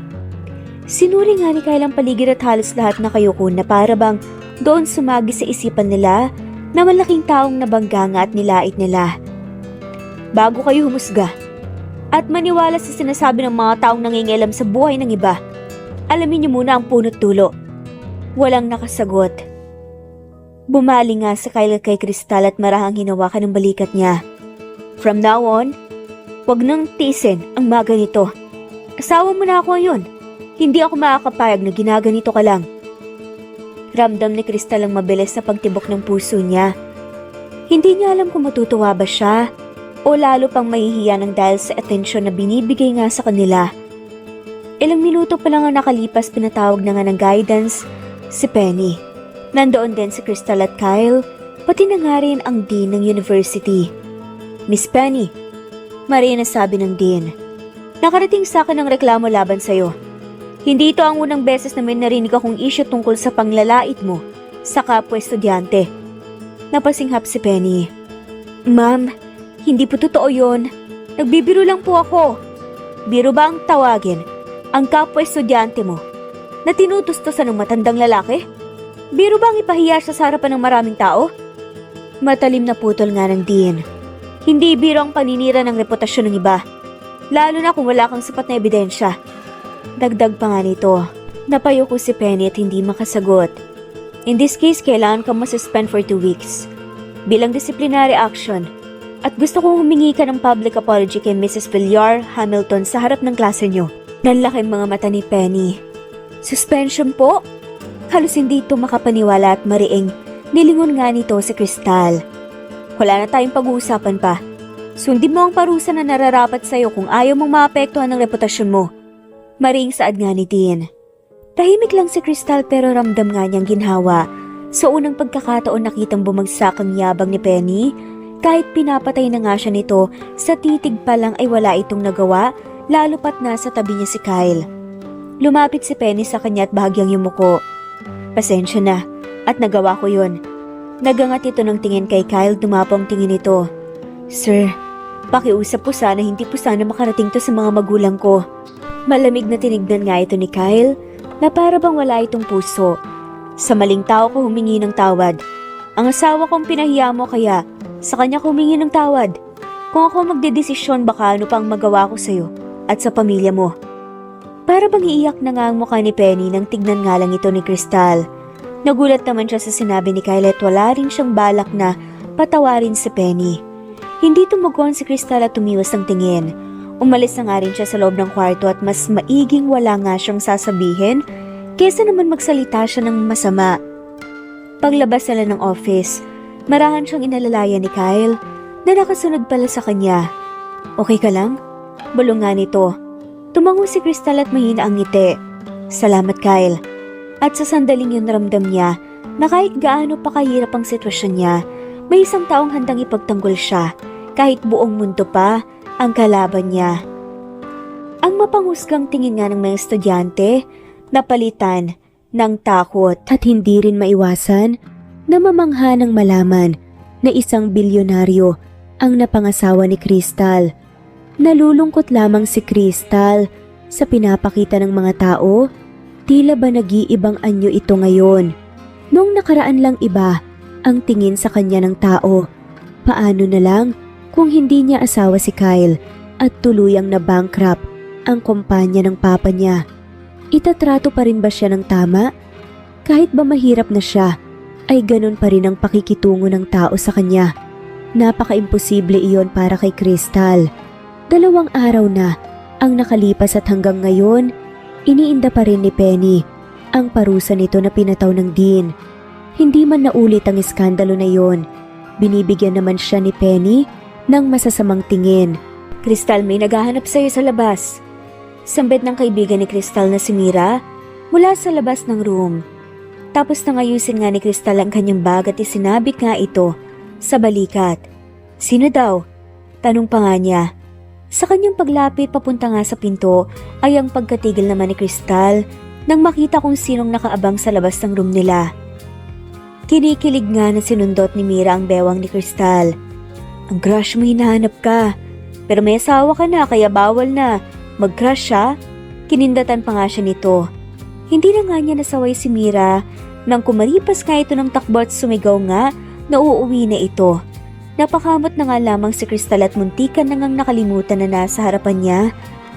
Sinuri nga ni Kyle ang paligid at halos lahat na kayukon na para bang doon sumagi sa isipan nila na malaking taong nabangga nga at nilait nila. Bago kayo humusga at maniwala sa sinasabi ng mga taong nangingialam sa buhay ng iba, alamin niyo muna ang punot dulo. Walang nakasagot. Bumali nga si Kyle kay Crystal at marahang hinawakan ng balikat niya. From now on, wag nang tiisin ang mga ganito. Asawa mo na ako ngayon. Hindi ako makakapayag na ginaganito ka lang. Ramdam ni Crystal ang mabilis na pagtibok ng puso niya. Hindi niya alam kung matutuwa ba siya o lalo pang mahihiya ng dahil sa atensyon na binibigay nga sa kanila. Ilang minuto pa lang ang nakalipas, pinatawag na nga ng guidance si Penny. Nandoon din si Crystal at Kyle, pati na nga rin ang dean ng university. Miss Penny, Maria sabi ng dean, nakarating sa akin ang reklamo laban sa'yo. Hindi ito ang unang beses na may narinig akong issue tungkol sa panglalait mo sa kapwa estudyante. Napasinghap si Penny. Ma'am, hindi po totoo yun. Nagbibiro lang po ako. Biro ba ang tawagin ang kapwa estudyante mo na tinutustusan ng matandang lalaki? Biro bang ipahiya siya sa harapan ng maraming tao? Matalim na putol nga ng dean. Hindi biro ang paninira ng reputasyon ng iba, lalo na kung wala kang sapat na ebidensya. Dagdag pa nga nito, napayoko si Penny at hindi makasagot. In this case, kailangan kang masuspend for 2 weeks bilang disciplinary action at gusto kong humingi ka ng public apology kay Mrs. Villar Hamilton sa harap ng klase niyo. Nanlaking mga mata ni Penny. Suspension po? Halos hindi ito makapaniwala at mariing nilingon nga nito si Crystal. Wala na tayong pag-uusapan pa. Sundin mo ang parusa na nararapat sa'yo kung ayaw mong maapektuhan ng reputasyon mo. Mariing saad nga ni Dean. Tahimik lang si Crystal pero ramdam nga niyang ginhawa. Sa unang pagkakataon nakitang bumagsak ang yabang ni Penny. Kahit pinapatay na nga siya nito, sa titig pa lang ay wala itong nagawa, lalo pat nasa tabi niya si Kyle. Lumapit si Penny sa kanya at bahagyang yumuko. Pasensya na, at nagawa ko yun. Nagangat ito ng tingin kay Kyle, dumapong tingin ito. Sir, pakiusap po sana, hindi po sana makarating to sa mga magulang ko. Malamig na tinignan nga ito ni Kyle, na para bang wala itong puso. Sa maling tao ko humingi ng tawad. Ang asawa kong pinahiya mo kaya, sa kanya ko humingi ng tawad. Kung ako magdedesisyon, baka ano pang magawa ko sa'yo at sa pamilya mo. Para bang iiyak na nga ang mukha ni Penny nang tignan nga lang ito ni Crystal. Nagulat naman siya sa sinabi ni Kyle at wala rin siyang balak na patawarin si Penny. Hindi tumugon si Crystal at tumiwas ang tingin. Umalis na nga rin siya sa loob ng kwarto at mas maiging wala nga siyang sasabihin kesa naman magsalita siya ng masama. Paglabas nila ng office, marahan siyang inalalayan ni Kyle na nakasunod pala sa kanya. Okay ka lang? Bulong nga nito. Tumango si Crystal at mahina ang ngiti. Salamat Kyle. At sa sandaling yun ramdam niya na kahit gaano pa kahirap ang sitwasyon niya, may isang taong handang ipagtanggol siya kahit buong mundo pa ang kalaban niya. Ang mapanghusgang tingin nga ng mga estudyante napalitan ng takot at hindi rin maiwasan na mamangha ng malaman na isang bilyonaryo ang napangasawa ni Crystal. Nalulungkot lamang si Crystal sa pinapakita ng mga tao, tila ba nag-iibang anyo ito ngayon. Nung nakaraan lang iba ang tingin sa kanya ng tao, paano na lang kung hindi niya asawa si Kyle at tuluyang na bankrupt ang kumpanya ng papa niya? Itatrato pa rin ba siya ng tama? Kahit ba mahirap na siya, ay ganun pa rin ang pakikitungo ng tao sa kanya. Napaka-imposible iyon para kay Crystal. 2 araw na ang nakalipas at hanggang ngayon, iniinda pa rin ni Penny ang parusa nito na pinataw ng dean. Hindi man naulit ang iskandalo na yon, binibigyan naman siya ni Penny ng masasamang tingin. Crystal, may naghahanap sa'yo sa labas. Sambit ng kaibigan ni Crystal na si Mira mula sa labas ng room. Tapos nangayusin nga ni Crystal ang kanyang bag at isinabit nga ito sa balikat. Sino daw? Tanong pa nga niya. Sa kanyang paglapit papunta nga sa pinto ay ang pagkatigil naman ni Crystal nang makita kung sinong nakaabang sa labas ng room nila. Kinikilig nga na sinundot ni Mira ang bewang ni Crystal. Ang crush mo hinahanap ka, pero may asawa ka na kaya bawal na mag-crush siya. Kinindatan pa nga siya nito. Hindi na nga niya nasaway si Mira nang kumaripas nga ito ng takbo at sumigaw nga na uuwi na ito. Napakamot na nga lamang si Crystal at muntikan na ngang nakalimutan na nasa harapan niya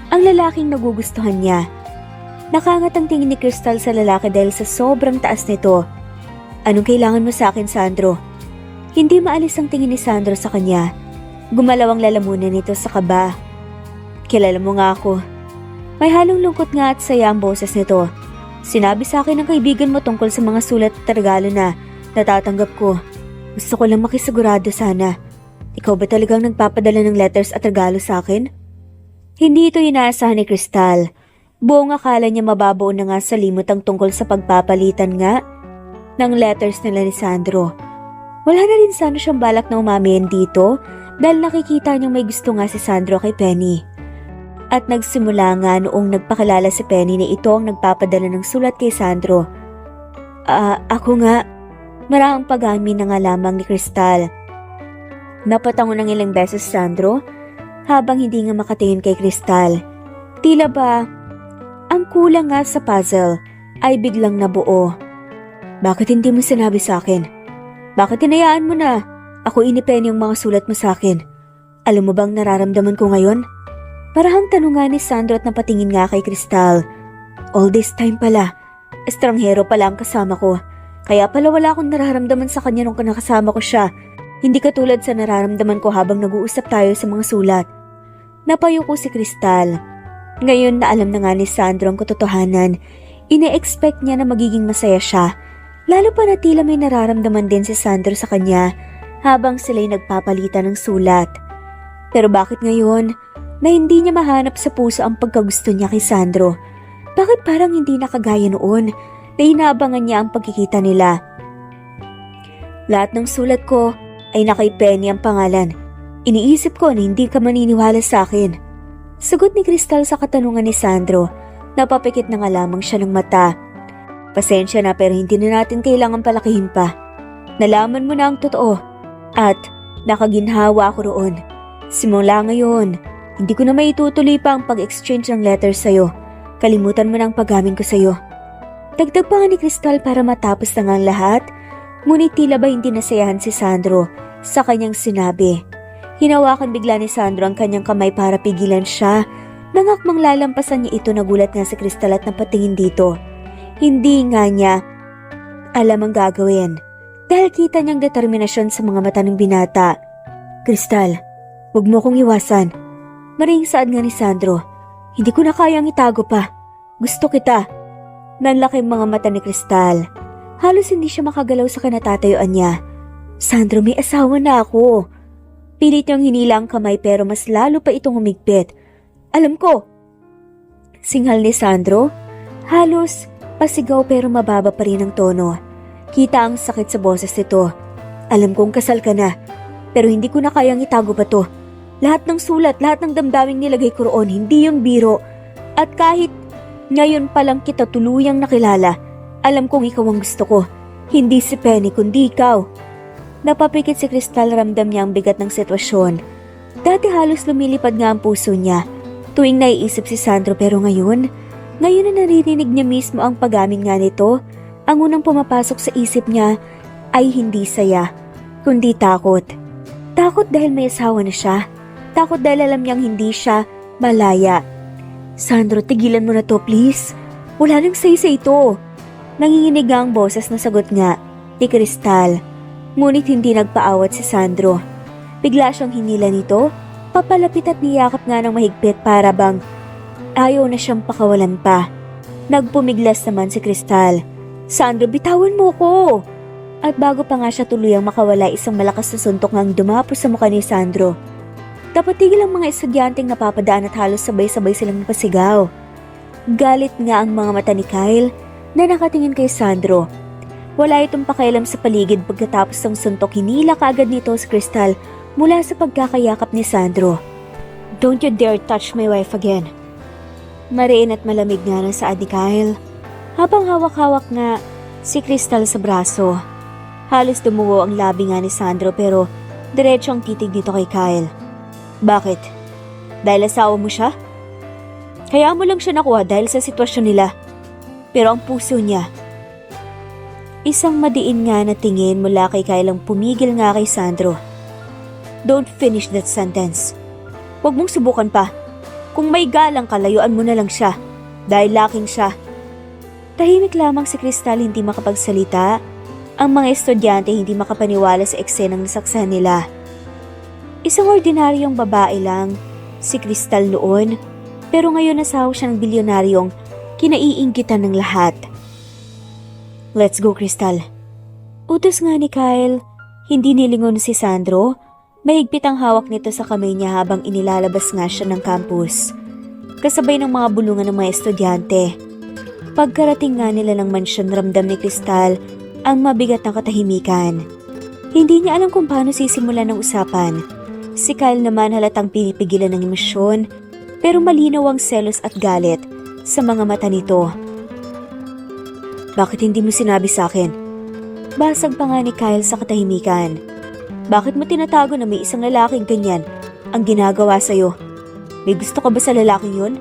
ang lalaking nagugustuhan niya. Nakangat ang tingin ni Crystal sa lalaki dahil sa sobrang taas nito. Anong kailangan mo sa akin, Sandro? Hindi maalis ang tingin ni Sandro sa kanya. Gumalaw ang lalamunan nito sa kaba. Kilala mo nga ako. May halong lungkot nga at saya ang boses nito. Sinabi sa akin ng kaibigan mo tungkol sa mga sulat at regalo na natatanggap ko. Gusto ko lang makisigurado sana. Ikaw ba talagang nagpapadala ng letters at regalo sa akin? Hindi ito inaasahan ni Crystal. Buong akala niya mababaw na nga sa limot ang tungkol sa pagpapalitan nga ng letters nila ni Sandro. Wala na rin sana siyang balak na umamin dito dahil nakikita niyang may gusto nga si Sandro kay Penny. At nagsimula nga noong nagpakilala si Penny na ito ang nagpapadala ng sulat kay Sandro. Ako nga. Marahang pag-amin na nga lamang ni Crystal. Napatango ng ilang beses Sandro habang hindi nga makatingin kay Crystal. Tila ba ang kulang nga sa puzzle ay biglang nabuo. Bakit hindi mo sinabi sa akin? Bakit hinayaan mo na ako inipin yung mga sulat mo sa akin? Alam mo bang nararamdaman ko ngayon? Parahang tanong nga ni Sandro at napatingin nga kay Crystal. All this time pala, estranghero pala ang kasama ko. Kaya pala wala akong nararamdaman sa kanya nung nakasama ko siya. Hindi katulad sa nararamdaman ko habang nag-uusap tayo sa mga sulat. Napayuko si Crystal. Ngayon na alam na nga ni Sandro ang katotohanan, ine-expect niya na magiging masaya siya. Lalo pa na tila may nararamdaman din si Sandro sa kanya habang sila'y nagpapalitan ng sulat. Pero bakit ngayon na hindi niya mahanap sa puso ang pagkagusto niya kay Sandro? Bakit parang hindi nakagaya noon na inaabangan niya ang pagkikita nila? Lahat ng sulat ko ay nakay Penny ang pangalan. Iniisip ko na hindi ka maniniwala sa akin. Sagot ni Crystal sa katanungan ni Sandro. Napapikit na nga lamang siya ng mata. Pasensya na pero hindi na natin kailangan palakihin pa. Nalaman mo na ang totoo at nakaginhawa ako roon. Simula ngayon, hindi ko na maitutuloy pa ang pag-exchange ng letters sa'yo. Kalimutan mo na ang paggamin ko sa'yo. Dagdag pa nga ni Crystal para matapos na nga ang lahat, ngunit tila ba hindi nasayahan si Sandro sa kanyang sinabi. Hinawakan bigla ni Sandro ang kanyang kamay para pigilan siya. Nangakmang lalampasan niya ito, nagulat nga si Crystal at napatingin dito. Hindi nga niya alam ang gagawin dahil kita niyang determinasyon sa mga mata ng binata. Crystal, huwag mo kong iwasan. Maring saad nga ni Sandro. Hindi ko na kayang itago pa. Gusto kita. Nanlaki mga mata ni Kristal. Halos hindi siya makagalaw sa kinatatayuan niya. Sandro, may asawa na ako. Pilit niyang hinila ang kamay pero mas lalo pa itong humigpit. Alam ko. Singhal ni Sandro. Halos pasigaw pero mababa pa rin ang tono. Kita ang sakit sa boses nito. Alam kong kasal ka na. Pero hindi ko na kayang itago pa to. Lahat ng sulat, lahat ng damdaming nilagay ko roon, hindi yung biro. At kahit ngayon pa lang kita tuluyang nakilala, alam kong ikaw ang gusto ko. Hindi si Penny, kundi ikaw. Napapikit si Kristal, ramdam niya ang bigat ng sitwasyon. Dati halos lumilipad nga ang puso niya. Tuwing naiisip si Sandro pero ngayon na naririnig niya mismo ang pag-amin nga nito, ang unang pumapasok sa isip niya ay hindi saya, kundi takot. Takot dahil may asawa na siya. Takot dahil alam niyang hindi siya malaya. Sandro, tigilan mo na to please. Wala nang say ito. Nanginginig ang boses na sagot nga ni Kristal. Ngunit hindi nagpaawat si Sandro. Bigla siyang hinila nito, papalapit at niyakap nga ng mahigpit para bang ayaw na siyang pakawalan pa. Nagpumiglas naman si Kristal. Sandro, bitawan mo ko! At bago pa nga siya tuluyang makawala, isang malakas na suntok ngang dumapo sa mukha ni Sandro. Napatigil ang mga estudyanteng napapadaan at halos sabay-sabay silang napasigaw. Galit nga ang mga mata ni Kyle na nakatingin kay Sandro. Wala itong pakialam sa paligid pagkatapos ng suntok, hinila kaagad nito si Kristal mula sa pagkakayakap ni Sandro. Don't you dare touch my wife again. Mariin at malamig nga ng saad ni Kyle habang hawak-hawak nga si Kristal sa braso. Halos dumugo ang labi nga ni Sandro pero diretso ang titig dito kay Kyle. Bakit? Dahil asawa mo siya? Kaya mo lang siya nakuha dahil sa sitwasyon nila. Pero ang puso niya. Isang madiin nga na tingin mula kay Kyle ang pumigil nga kay Sandro. Don't finish that sentence. Huwag mong subukan pa. Kung may galang ka, layuan mo na lang siya. Dahil laking siya. Tahimik lamang si Kristal, hindi makapagsalita. Ang mga estudyante hindi makapaniwala sa eksenang nasaksahan nila. Isang ordinaryong babae lang, si Kristal noon, pero ngayon nasawa siya ng bilyonaryong kinaiinggitan ng lahat. Let's go, Kristal. Utos nga ni Kyle, hindi nilingon si Sandro, mahigpit ang hawak nito sa kamay niya habang inilalabas nga siya ng campus. Kasabay ng mga bulungan ng mga estudyante. Pagkarating nga nila ng mansyon, ramdam ni Kristal ang mabigat na katahimikan. Hindi niya alam kung paano sisimulan ng usapan. Si Kyle naman halatang pinipigilan ng emosyon pero malinaw ang selos at galit sa mga mata nito. Bakit hindi mo sinabi sa akin? Basag pa nga ni Kyle sa katahimikan. Bakit mo tinatago na may isang lalaking ganyan ang ginagawa sa'yo? May gusto ka ba sa lalaking yun?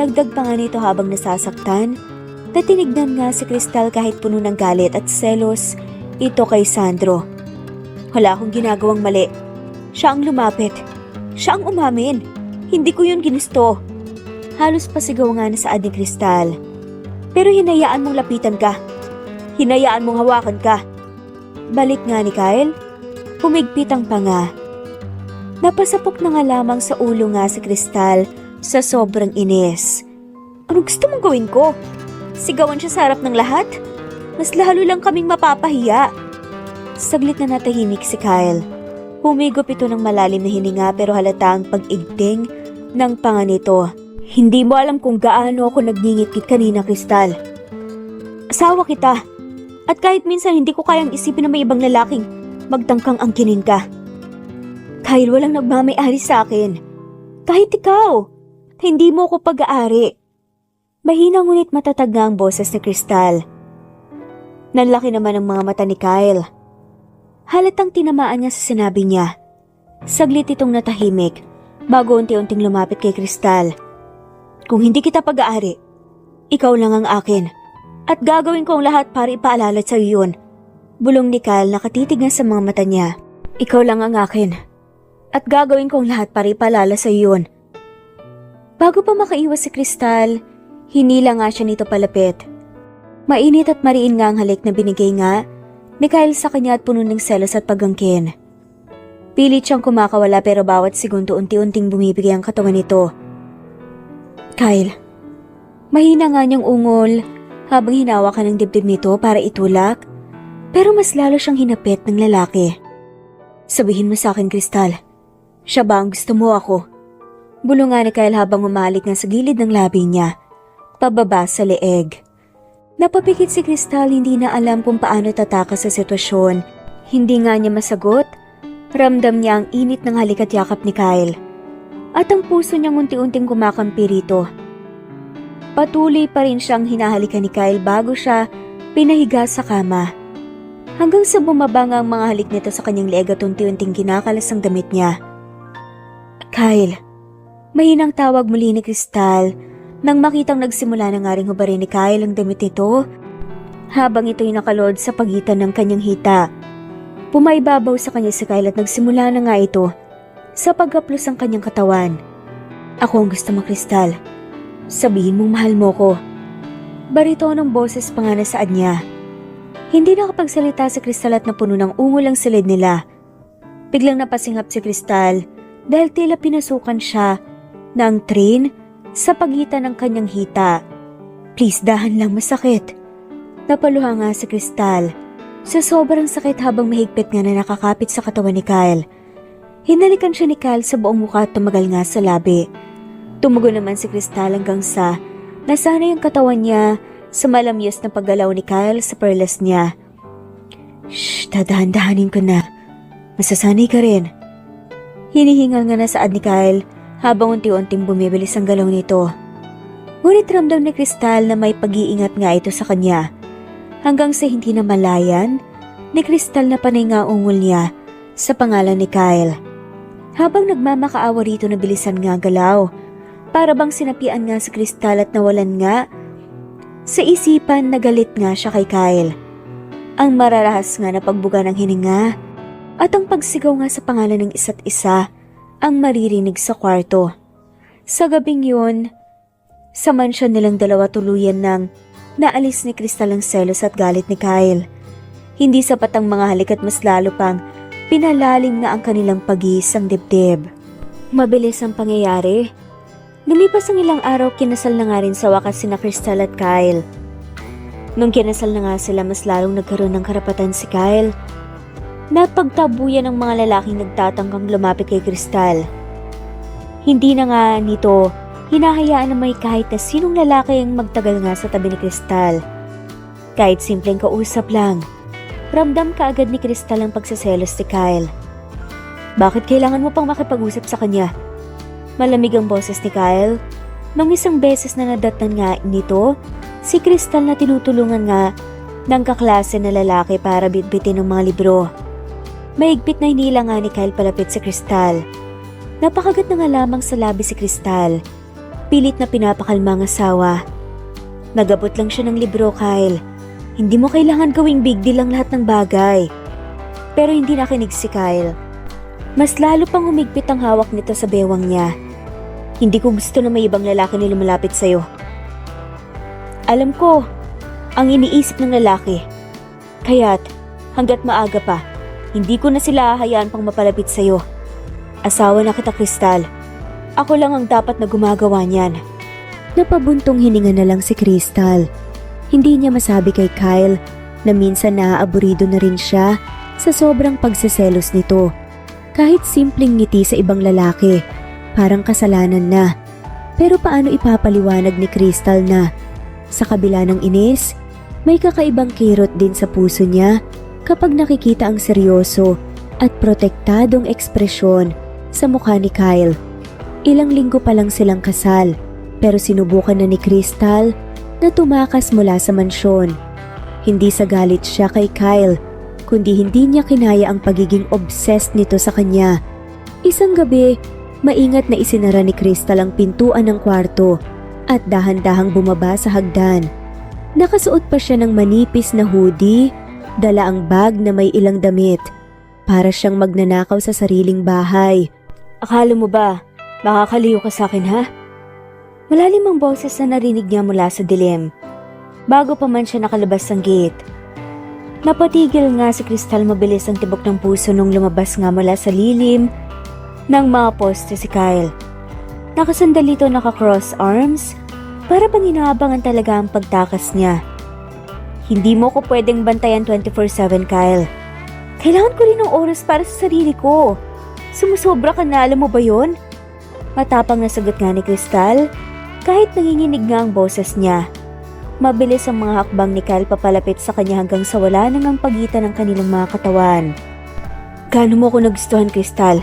Dagdag pa nga nito habang nasasaktan. Natinignan nga si Kristal kahit puno ng galit at selos ito kay Sandro. Wala akong ginagawang mali. Siya ang lumapit. Siya ang umamin. Hindi ko yun ginusto. Halos pasigaw nga na saad ni Kristal. Pero hinayaan mong lapitan ka. Hinayaan mong hawakan ka. Balik nga ni Kyle. Humigpit ang panga. Napasapok na nga lamang sa ulo nga si Kristal sa sobrang inis. Ano gusto mong gawin ko? Sigawan siya sa harap ng lahat? Mas lalo lang kaming mapapahiya. Saglit na natahimik si Kyle. Humigop ito ng malalim na hininga pero halata ang pag-igting ng panga nito. Hindi mo alam kung gaano ako nagngingit-ngit kanina, Kristal. Asawa kita. At kahit minsan hindi ko kayang isipin na may ibang lalaking magtangkang angkinin ka. Kyle, walang nagmamay-ari sa akin. Kahit ikaw. Hindi mo ako pag-aari. Mahina ngunit matatag nga ang boses ni Kristal. Nanlaki naman ang mga mata ni Kyle. Halatang tinamaan niya sa sinabi niya. Saglit itong natahimik bago unti-unting lumapit kay Kristal. Kung hindi kita pag-aari, ikaw lang ang akin. At gagawin ko ang lahat para ipaalala sa iyo yun. Bulong ni Kyle, nakatitig nga sa mga mata niya. Ikaw lang ang akin. At gagawin ko ang lahat para ipaalala sa iyo yun. Bago pa makaiwas si Kristal, hinila nga siya nito palapit. Mainit at mariin nga ang halik na binigay nga ni Kyle sa kanya at puno ng selos at pagangkin. Pilit siyang kumakawala pero bawat segundo unti-unting bumibigay ang katawan nito. Kyle, mahina nga niyang ungol habang hinawakan ng dibdib nito para itulak, pero mas lalo siyang hinapit ng lalaki. Sabihin mo sa akin, Crystal, siya ba ang gusto mo ako? Bulungan ni Kyle habang umalik nga sa gilid ng labi niya, pababa sa leeg. Napapikit si Crystal, hindi na alam kung paano tatakas sa sitwasyon. Hindi nga niya masagot, ramdam niya ang init ng halik at yakap ni Kyle. At ang puso niyang unti-unting kumakampi rito. Patuloy pa rin siyang hinahalikan ni Kyle bago siya pinahiga sa kama. Hanggang sa bumaba nga ang mga halik nito sa kanyang leeg at unti-unting kinakalas ang damit niya. Kyle, mahinang tawag muli ni Crystal nang makitang nagsimula na nga ring hubarin ni Kyle ang damit nito habang ito'y nakalod sa pagitan ng kanyang hita. Pumaibabaw sa kanya si Kyle at nagsimula na nga ito sa paghaplos ng kanyang katawan. Ako ang gusto mo, Crystal. Sabihin mong mahal mo ko. Baritonong boses pa nga na saad niya. Hindi nakapagsalita si Crystal at napuno ng ungol ang silid nila. Biglang napasingap si Crystal dahil tila pinasukan siya ng train sa pagitan ng kanyang hita. Please, dahan lang, masakit. Napaluha nga si Crystal sa sobrang sakit habang mahigpit nga na nakakapit sa katawan ni Kyle. Hinalikan siya ni Kyle sa buong mukha at tumagal nga sa labi. Tumugo naman si Crystal hanggang sa nasanay ang katawan niya sa malamyos na paggalaw ni Kyle sa perlas niya. Shh, dadahan-dahanin ko na. Masasanay ka rin. Hinihingal nga na saad ni Kyle habang unti-unting bumibilis ang galaw nito. Ngunit ramdam ni Crystal na may pag-iingat nga ito sa kanya. Hanggang sa hindi na malayan, ni Crystal na panay nga ungol niya sa pangalan ni Kyle. Habang nagmamakaawa rito na bilisan nga galaw, para bang sinapian nga si Crystal at nawalan nga sa isipan na galit nga siya kay Kyle. Ang mararahas nga na pagbuga ng hininga at ang pagsigaw nga sa pangalan ng isa't isa ang maririnig sa kwarto. Sa gabing yun, sa mansyon nilang dalawa tuluyan ng naalis ni Crystal ang selos at galit ni Kyle. Hindi sapat ang mga halik at mas lalo pang pinalalim na ang kanilang pag-iisang dibdib. Mabilis ang pangyayari. Lumipas ang ilang araw, kinasal na nga rin sa wakas sina Crystal at Kyle. Nung kinasal na nga sila, mas lalong nagkaroon ng karapatan si Kyle. Napagtabuyan ng mga lalaking nagtatangkang lumapit kay Crystal. Hindi na nga nito hinahayaan na may kahit na sinong lalaki ang magtagal nga sa tabi ni Crystal. Kahit simpleng kausap lang, ramdam ka agad ni Crystal ang pagsaselos ni Kyle. Bakit kailangan mo pang makipag-usap sa kanya? Malamig ang boses ni Kyle. Nung isang beses na nadatnan nga nito, si Crystal na tinutulungan nga ng kaklase na lalaki para bitbitin ng mga libro. Maigpit na hinila nga ni Kyle palapit si Crystal. Napakagat na nga lamang sa labi si Crystal. Pilit na pinapakalma ang asawa. Nagabot lang siya ng libro, Kyle. Hindi mo kailangan gawing big deal ang lahat ng bagay. Pero hindi nakinig si Kyle. Mas lalo pang humigpit ang hawak nito sa bewang niya. Hindi ko gusto na may ibang lalaki na lumalapit sa'yo. Alam ko, ang iniisip ng lalaki. Kaya't, hanggat maaga pa, hindi ko na sila hahayaan pang mapalapit sa'yo. Asawa na kita, Crystal. Ako lang ang dapat na gumagawa niyan. Napabuntong hininga na lang si Crystal. Hindi niya masabi kay Kyle na minsan naaaburido na rin siya sa sobrang pagseselos nito. Kahit simpleng ngiti sa ibang lalaki, parang kasalanan na. Pero paano ipapaliwanag ni Crystal na sa kabila ng inis, may kakaibang kirot din sa puso niya kapag nakikita ang seryoso at protektadong ekspresyon sa mukha ni Kyle. Ilang linggo pa lang silang kasal, pero sinubukan na ni Crystal na tumakas mula sa mansyon. Hindi sa galit siya kay Kyle, kundi hindi niya kinaya ang pagiging obsessed nito sa kanya. Isang gabi, maingat na isinara ni Crystal ang pintuan ng kwarto at dahan-dahang bumaba sa hagdan. Nakasuot pa siya ng manipis na hoodie, dala ang bag na may ilang damit. Para siyang magnanakaw sa sariling bahay. Akala mo ba, makakaliw ka sa akin, ha? Malalim ang boses na narinig niya mula sa dilim, bago pa man siya nakalabas ng gate. Napatigil nga si Crystal, mabilis ang tibok ng puso nung lumabas nga mula sa lilim ng mga poste si Kyle. Nakasandal ito, naka-cross arms, para bang inaabangan talaga ang pagtakas niya. Hindi mo ko pwedeng bantayan 24/7, Kyle. Kailangan ko rin ng oras para sa sarili ko. Sumusobra ka na, alam mo ba yon? Matapang na sagot nga ni Crystal, kahit nanginginig nga ang boses niya. Mabilis ang mga hakbang ni Kyle papalapit sa kanya hanggang sa wala nang ang pagitan ng kanilang mga katawan. Gaano mo ko nagustuhan, Crystal?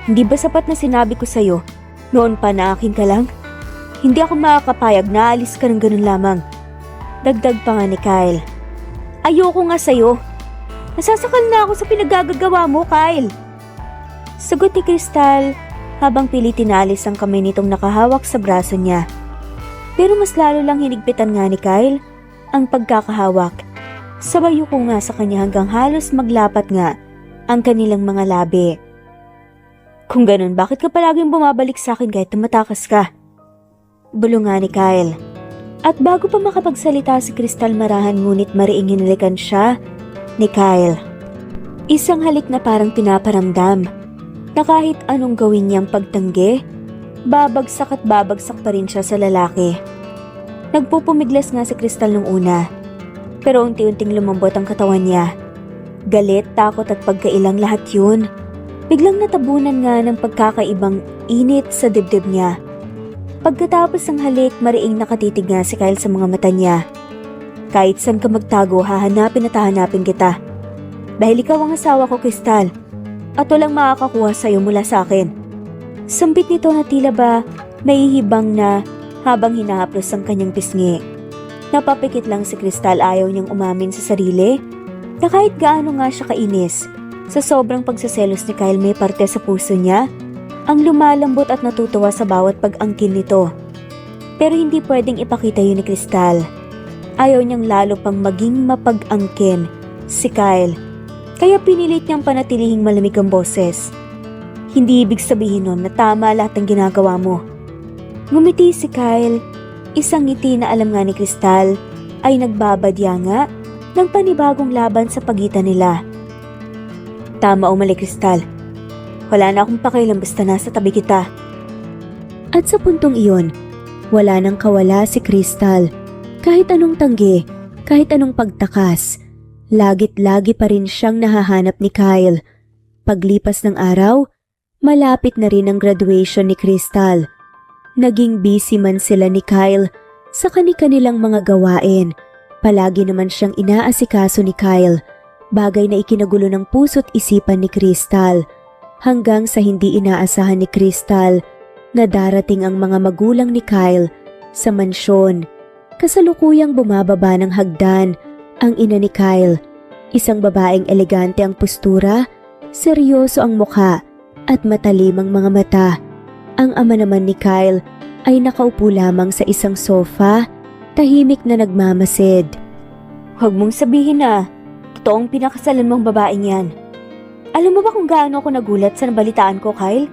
Hindi ba sapat na sinabi ko sa'yo, noon pa na akin ka lang? Hindi ako makakapayag na alis ka ng ganun lamang. Dagdag pa nga ni Kyle. Ayoko nga sa'yo. Nasasakal na ako sa pinagagagawa mo, Kyle. Sagot ni Crystal habang pilitin na alis ang kamay nitong nakahawak sa braso niya. Pero mas lalo lang hinigpitan nga ni Kyle ang pagkakahawak. Sabay yuko nga sa kanya hanggang halos maglapat nga ang kanilang mga labi. Kung ganun, bakit ka palaging bumabalik sa akin kahit tumatakas ka? Bulong nga ni Kyle. At bago pa makapagsalita si Crystal, marahan ngunit mariing hinalikan siya ni Kyle. Isang halik na parang pinaparamdam na kahit anong gawin niyang pagtanggi, babagsak at babagsak pa rin siya sa lalaki. Nagpupumiglas nga si Crystal nung una, pero unti-unting lumambot ang katawan niya. Galit, takot at pagkailang, lahat yun. Biglang natabunan nga ng pagkakaibang init sa dibdib niya. Pagkatapos ng halik, mariing nakatitig nga si Kyle sa mga mata niya. Kahit saan ka magtago, hahanapin at hahanapin kita. Dahil ikaw ang asawa ko, Crystal, at walang makakakuha sa'yo mula sa akin. Sambit nito na tila ba nahihibang na habang hinahaplos ang kanyang pisngi. Napapikit lang si Crystal, ayaw niyang umamin sa sarili na kahit gaano nga siya kainis, sa sobrang pagsaselos ni Kyle may parte sa puso niya ang lumalambot at natutuwa sa bawat pag-angkin nito. Pero hindi pwedeng ipakita yun ni Crystal. Ayaw niyang lalo pang maging mapag-angkin si Kyle, kaya pinilit niyang panatilihing malamig ang boses. Hindi ibig sabihin nun na tama lahat ng ginagawa mo. Ngumiti si Kyle, isang ngiti na alam nga ni Crystal ay nagbabadya nga ng panibagong laban sa pagitan nila. Tama o mali, Crystal. Wala na akong pakialam basta nasa tabi kita. At sa puntong iyon, wala nang kawala si Crystal. Kahit anong tanggi, kahit anong pagtakas, lagit-lagi pa rin siyang nahahanap ni Kyle. Paglipas ng araw, malapit na rin ang graduation ni Crystal. Naging busy man sila ni Kyle sa kani-kanilang mga gawain. Palagi naman siyang inaasikaso ni Kyle, bagay na ikinagulo ng puso't isipan ni Crystal. Hanggang sa hindi inaasahan ni Crystal na darating ang mga magulang ni Kyle sa mansyon. Kasalukuyang bumababa ng hagdan ang ina ni Kyle. Isang babaeng elegante ang postura, seryoso ang mukha at matalim ang mga mata. Ang ama naman ni Kyle ay nakaupo lamang sa isang sofa, tahimik na nagmamasid. Huwag mong sabihin na totoong pinakasalan mong babaeng yan. Alam mo ba kung gaano ako nagulat sa nabalitaan ko, Kyle?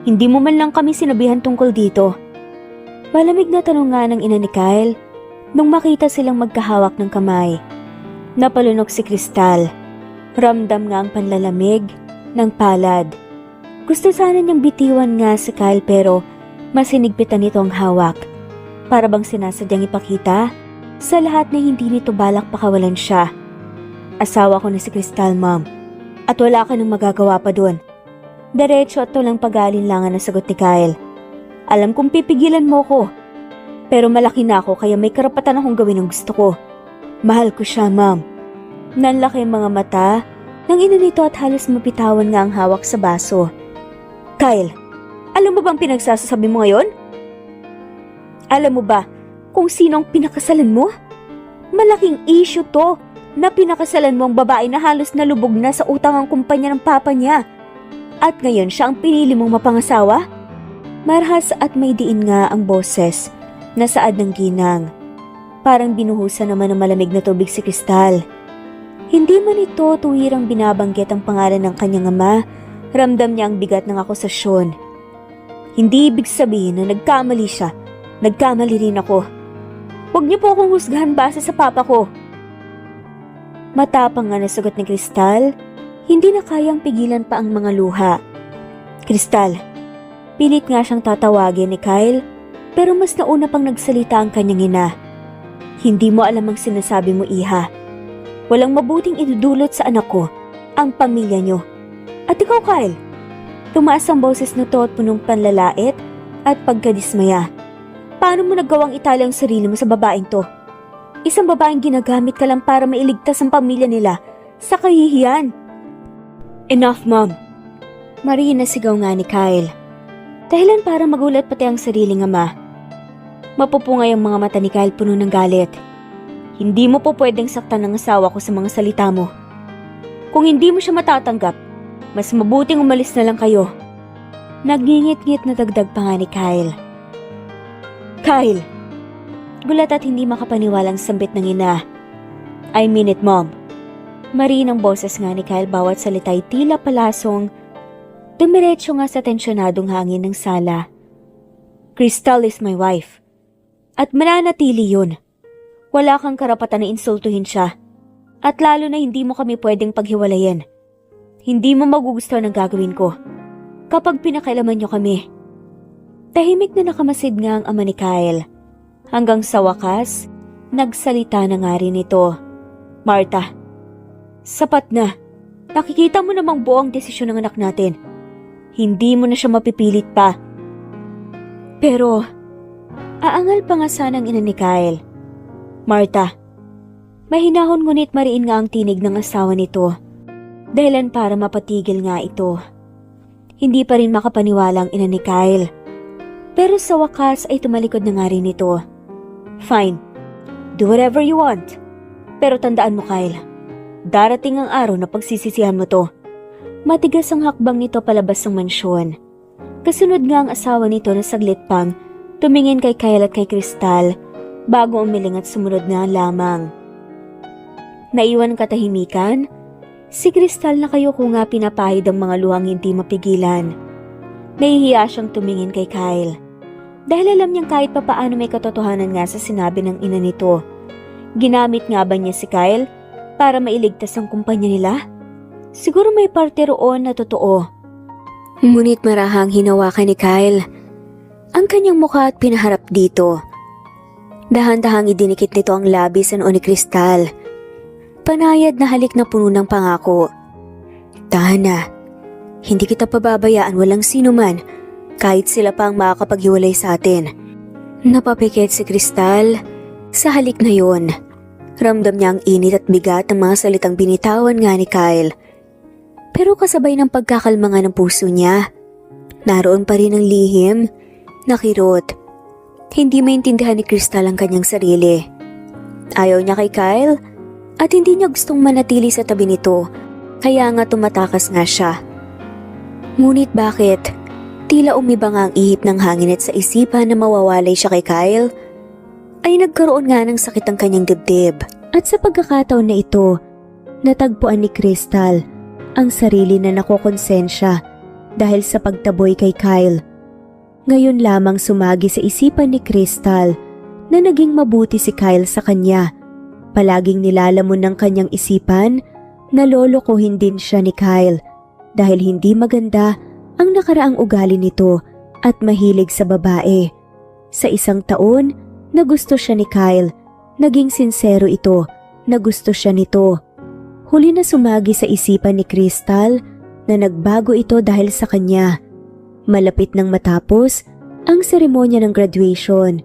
Hindi mo man lang kami sinabihan tungkol dito. Malamig na tanong nga ng ina ni Kyle nung makita silang magkahawak ng kamay. Napalunok si Crystal. Ramdam nga ang panlalamig ng palad. Gusto sana niyang bitiwan nga si Kyle pero mas hinigpitan nito ang hawak. Para bang sinasadyang ipakita sa lahat na hindi nito balak pakawalan siya. Asawa ko na si Crystal, Mom. At wala ka nang magagawa pa doon. Diretso at walang pag-aalinlangan na sagot ni Kyle. Alam kong pipigilan mo ko. Pero malaki na ako kaya may karapatan akong gawin ang gusto ko. Mahal ko siya, Mom. Nanlaki ang mga mata ng ina nito at halos mapitawan nga ang hawak sa baso. Kyle, alam mo bang pinagsasabi mo ngayon? Alam mo ba kung sino ang pinakasalan mo? Malaking issue to na pinakasalan mo ang babae na halos nalubog na sa utang ang kumpanya ng papa niya. At ngayon siya ang pinili mong mapangasawa? Marahas at may diin nga ang boses na saad ng ginang. Parang binuhusan naman ng malamig na tubig si Crystal. Hindi man ito tuwirang binabanggit ang pangalan ng kanyang ama, ramdam niya ang bigat ng akusasyon. Hindi ibig sabihin na nagkamali siya. Nagkamali rin ako. Huwag niyo po akong husgahan base sa papa ko. Matapang nga na sagot ni Crystal, hindi na kayang pigilan pa ang mga luha. Crystal, pilit nga siyang tatawagin ni Kyle, pero mas nauna pang nagsalita ang kanyang ina. Hindi mo alam ang sinasabi mo, iha. Walang mabuting idudulot sa anak ko, ang pamilya niyo. At ikaw, Kyle, tumaas ang boses na to at punong panlalait at pagkadismaya. Paano mo nagawang itali ang sarili mo sa babaeng to? Isang babaeng ginagamit ka lang para mailigtas ang pamilya nila sa kahihiyan. Enough, Mom. Mariin na sigaw nga ni Kyle. Dahilan para magulat pati ang sariling ama. Mapupungay ang mga mata ni Kyle puno ng galit. Hindi mo po pwedeng saktan ng asawa ko sa mga salita mo. Kung hindi mo siya matatanggap, mas mabuting umalis na lang kayo. Nagngingit-ngit na dagdag pa nga ni Kyle. Kyle! Gulat at hindi makapaniwalang sambit ng ina. I mean it, Mom. Mariin ang boses nga ni Kyle bawat salita'y tila palasong dumiretso nga sa tensyonadong hangin ng sala. Crystal is my wife. At mananatili yun. Wala kang karapatan na insultuhin siya. At lalo na hindi mo kami pwedeng paghiwalayin. Hindi mo magugustuhan ang gagawin ko kapag pinakailaman niyo kami. Tahimik na nakamasid nga ang ama ni Kyle. Hanggang sa wakas, nagsalita na nga rin ito. Martha, sapat na. Nakikita mo namang buo ang desisyon ng anak natin. Hindi mo na siya mapipilit pa. Pero, aangal pa nga sanang ina ni Kyle. Martha, mahinahon ngunit mariin nga ang tinig ng asawa nito. Dahilan para mapatigil nga ito. Hindi pa rin makapaniwala ang ina ni Kyle. Pero sa wakas ay tumalikod na nga rin ito. Fine, do whatever you want. Pero tandaan mo, Kyle, darating ang araw na pagsisisihan mo to. Matigas ang hakbang nito palabas ng mansyon. Kasunod nga ang asawa nito na saglit pang tumingin kay Kyle at kay Crystal bago umiling at sumunod na lamang. Naiwan katahimikan, si Crystal na kayo ko nga pinapahid ang mga luhang hindi mapigilan. Nahihiya siyang tumingin kay Kyle. Dahil alam niyang kahit papaano may katotohanan nga sa sinabi ng ina nito. Ginamit nga ba niya si Kyle para mailigtas ang kumpanya nila? Siguro may parte roon na totoo. Ngunit marahang hinawakan ni Kyle ang kanyang mukha at pinaharap dito. Dahan-dahang idinikit nito ang labi sa noo ni Crystal. Panayad na halik na puno ng pangako. Tahan na, hindi kita pababayaan walang sino man, kahit sila pa ang makakapaghiwalay sa atin. Napapikit si Crystal sa halik na yon. Ramdam niya ang init at bigat ng mga salitang binitawan nga ni Kyle. Pero kasabay ng pagkakalma nga ng puso niya, naroon pa rin ang lihim, nakirot. Hindi maintindihan ni Crystal ang kanyang sarili. Ayaw niya kay Kyle at hindi niya gustong manatili sa tabi nito, kaya nga tumatakas nga siya. Ngunit bakit? Tila umiba nga ang ihip ng hangin at sa isipan na mawawalay siya kay Kyle, ay nagkaroon nga ng sakit ang kanyang dibdib. At sa pagkakataon na ito, natagpuan ni Crystal ang sarili na nakokonsensya dahil sa pagtaboy kay Kyle. Ngayon lamang sumagi sa isipan ni Crystal na naging mabuti si Kyle sa kanya. Palaging nilalamon ng kanyang isipan na lolokohin din siya ni Kyle dahil hindi maganda ang nakaraang ugali nito at mahilig sa babae. Sa isang taon na gusto siya ni Kyle, naging sinsero ito na gusto siya nito. Huli na sumagi sa isipan ni Crystal na nagbago ito dahil sa kanya. Malapit nang matapos ang seremonya ng graduation.